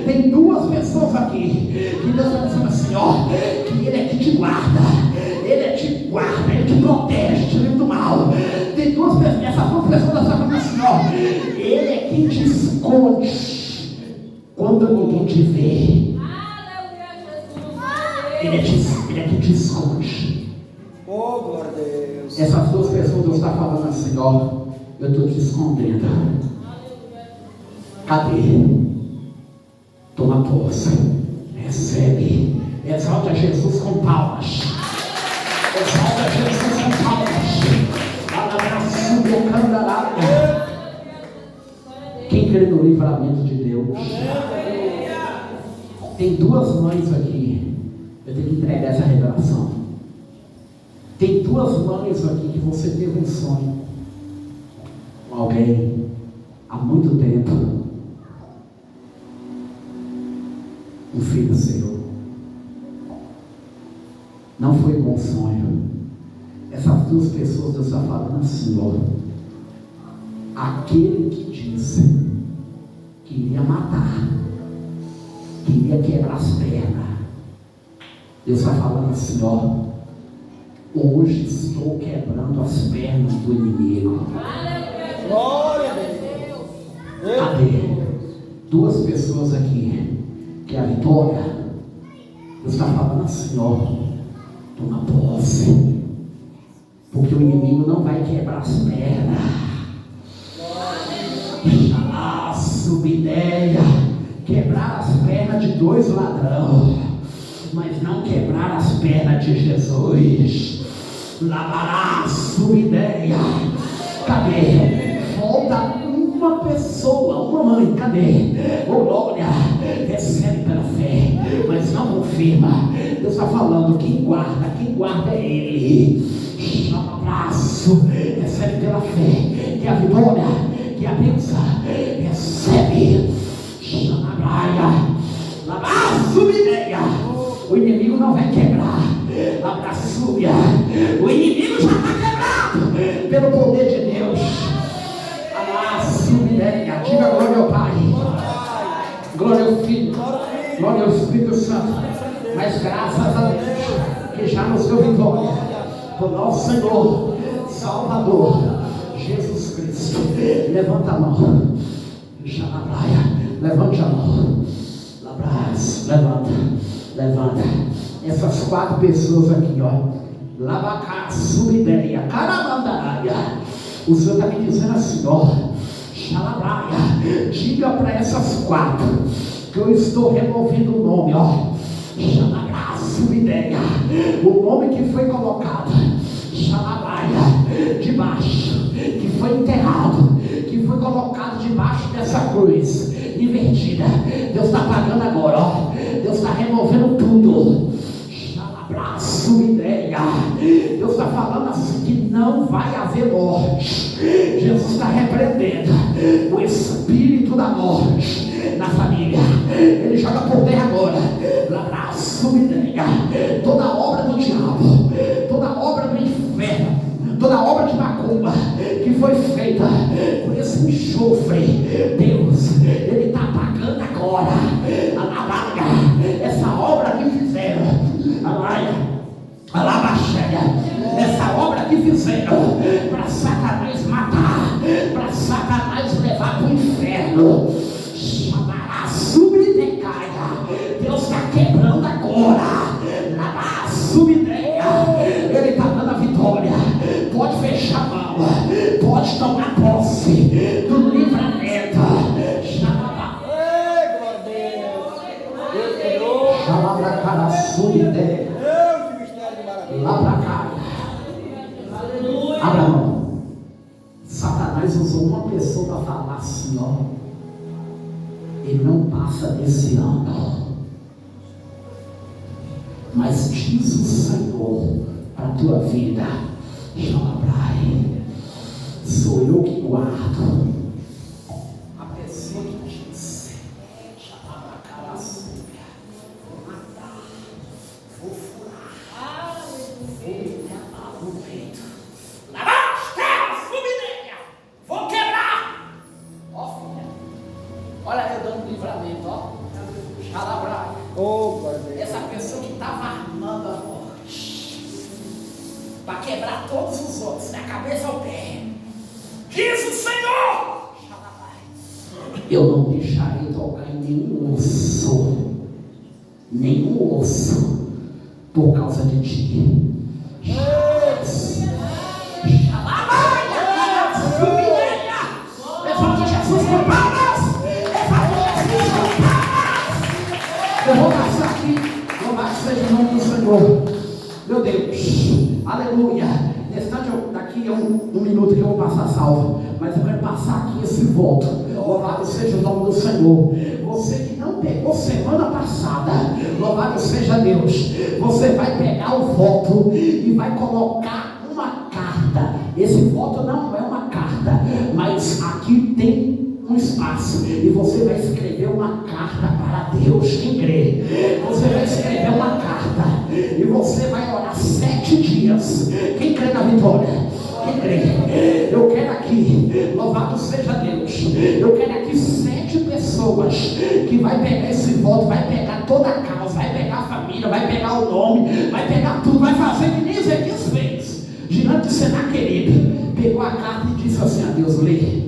tem 2 pessoas aqui que Deus está dizendo assim, ó, que Ele é que te guarda, Ele te guarda, Ele te protege, te livra do mal. Tem 2 pessoas, essas 2 pessoas estão falando assim, ó, Ele é quem te esconde quando ninguém te vê. Ele é quem te esconde. Oh, glória a Deus. Essas 2 pessoas Deus está falando assim, ó, eu estou te escondendo. Cadê? Toma posse, recebe, exalta Jesus com palmas, exalta Jesus com palmas. Quem crê no livramento de Deus? Tem 2 mães aqui, eu tenho que entregar essa revelação. Tem 2 mães aqui que você teve um sonho com alguém há muito tempo. Um filho seu. Não foi bom sonho. Essas 2 pessoas Deus está falando assim, ó. Aquele que disse que iria matar, que iria quebrar as pernas, Deus está falando assim, ó. Hoje estou quebrando as pernas do inimigo. Glória a Deus. Cadê? 2 pessoas aqui que a vitória, Deus está falando assim, ó, toma posse, porque o inimigo não vai quebrar as pernas. Subideia, quebrar as pernas de 2 ladrões, mas não quebrar as pernas de Jesus. Lavará, subideia. Cadê? Falta uma pessoa, uma mãe, cadê? Oh glória, recebe pela fé, mas não confirma. Deus está falando, quem guarda é Ele. Chama abraço, recebe pela fé, que a vitória, que a bênção, recebe. Chama a praia, abraço, mineia. O inimigo não vai quebrar, abraço, o inimigo já está quebrado, pelo poder de Deus. Diga glória ao Pai, glória ao Filho, glória ao Espírito Santo. Mas graças a Deus que já nos deu vitória. O nosso Senhor, Salvador, Jesus Cristo. Levanta a mão. Já na praia. Levante a mão. Labras, levanta. Essas 4 pessoas aqui, ó. Labacá, Subideia, Caramandaia. O Senhor está me dizendo assim, ó. Xalabraia. Diga para essas 4 que eu estou removendo o nome, ó. Xalabrá, Subideia. O nome que foi colocado. Xalabraia. Debaixo. Que foi enterrado. Que foi colocado debaixo dessa cruz invertida. Deus está pagando agora, ó. Deus está removendo tudo. Abraço, ideia. Deus está falando assim que não vai haver morte. Jesus está repreendendo o espírito da morte na família. Ele joga por terra agora. Abraço, ideia. Toda obra do diabo, toda obra do inferno, toda obra de macumba que foi feita com esse enxofre, Deus, Ele está apagando agora. Essa obra que fizeram, essa obra que fizeram para Satanás matar, para Satanás levar para o inferno, chamará subdecaia. Deus está quebrando agora. Subideia. Ele está dando a vitória. Pode fechar a mão, pode tomar posse do livramento. Chama pra cá, subideia. Lá pra cá. Abra a mão. Satanás usou uma pessoa para falar assim, ó. Ele não passa desse ano. Mas diz o Senhor para a tua vida, Xalabrai, sou eu que guardo. A pessoa que diz, Xalabracaraçúbia, vou matar, vou furar, vou enterrar no peito, Labasteira, vou quebrar. Ó filha, olha eu dando livramento, ó, Xalabrai. Essa pessoa que estava armando a morte para quebrar todos os outros, da cabeça ao pé, diz o Senhor: eu não deixarei tocar em nenhum osso, por causa de ti. Levanta Jesus com palmas. Eu vou passar aqui, louvado seja o nome do Senhor, meu Deus, aleluia. Daqui a um minuto que eu vou passar salvo, mas eu quero passar aqui esse voto. Louvado seja o nome do Senhor. Você que não pegou semana passada, louvado seja Deus, você vai pegar o voto e vai colocar uma carta. Esse voto não é uma carta, mas aqui tem um espaço e você vai escrever uma carta para Deus. Quem crê? Você vai escrever uma carta e você vai orar 7 dias. Quem crê na vitória? Quem crê? Eu quero aqui, louvado seja Deus, eu quero aqui 7 pessoas que vai pegar esse voto, vai pegar toda a causa, vai pegar a família, vai pegar o nome, vai pegar tudo, vai fazer que nem Ezequias fez diante de Senaqueribe. Pegou a carta e disse assim a Deus: lê,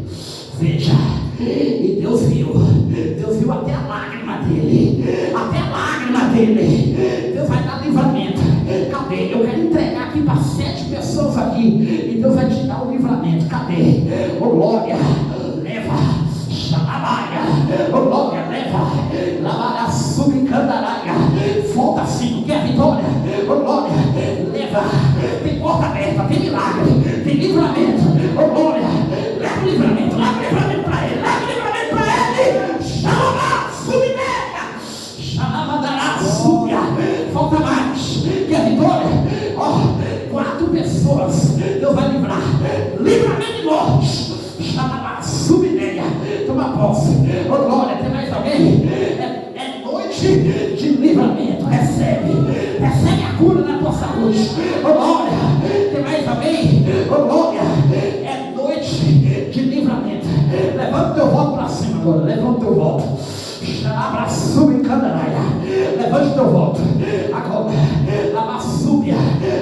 veja. E Deus viu até a lágrima dele, Deus vai dar livramento. Cadê? Eu quero entregar aqui para 7 pessoas aqui, e Deus vai te dar o livramento. Cadê? Ô glória, leva, xalabaia, ô glória, leva, lavara, subcandaraia, volta assim, quer vitória? Ô glória, leva, tem porta aberta, tem milagre, tem livramento, ô glória, leva o livramento, leva o livramento para ele, leva o livramento para ele, chama, submeta, chama, subia, falta mais, quer vitória? Ó, 4 pessoas, Deus vai livrar, livramento de morte, chama, subideia, toma posse, ô glória, tem mais alguém? É noite de livramento, recebe a cura na tua saúde, ô glória, tem mais alguém? Ô glória, é noite de livramento. Levanta o teu voto para cima agora, levanta o teu voto. Abraço e candaraia. levante teu voto. Agora, a súbia.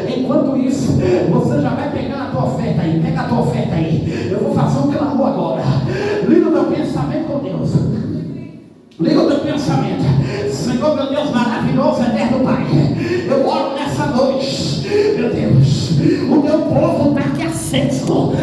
Enquanto isso, você já vai pegar a tua oferta aí. Pega a tua oferta aí. Eu vou fazer um clamor agora. Liga o teu pensamento com Deus. Liga o teu pensamento. Senhor, meu Deus maravilhoso, eterno Pai, eu oro nessa noite, meu Deus, o teu povo está aqui aceso,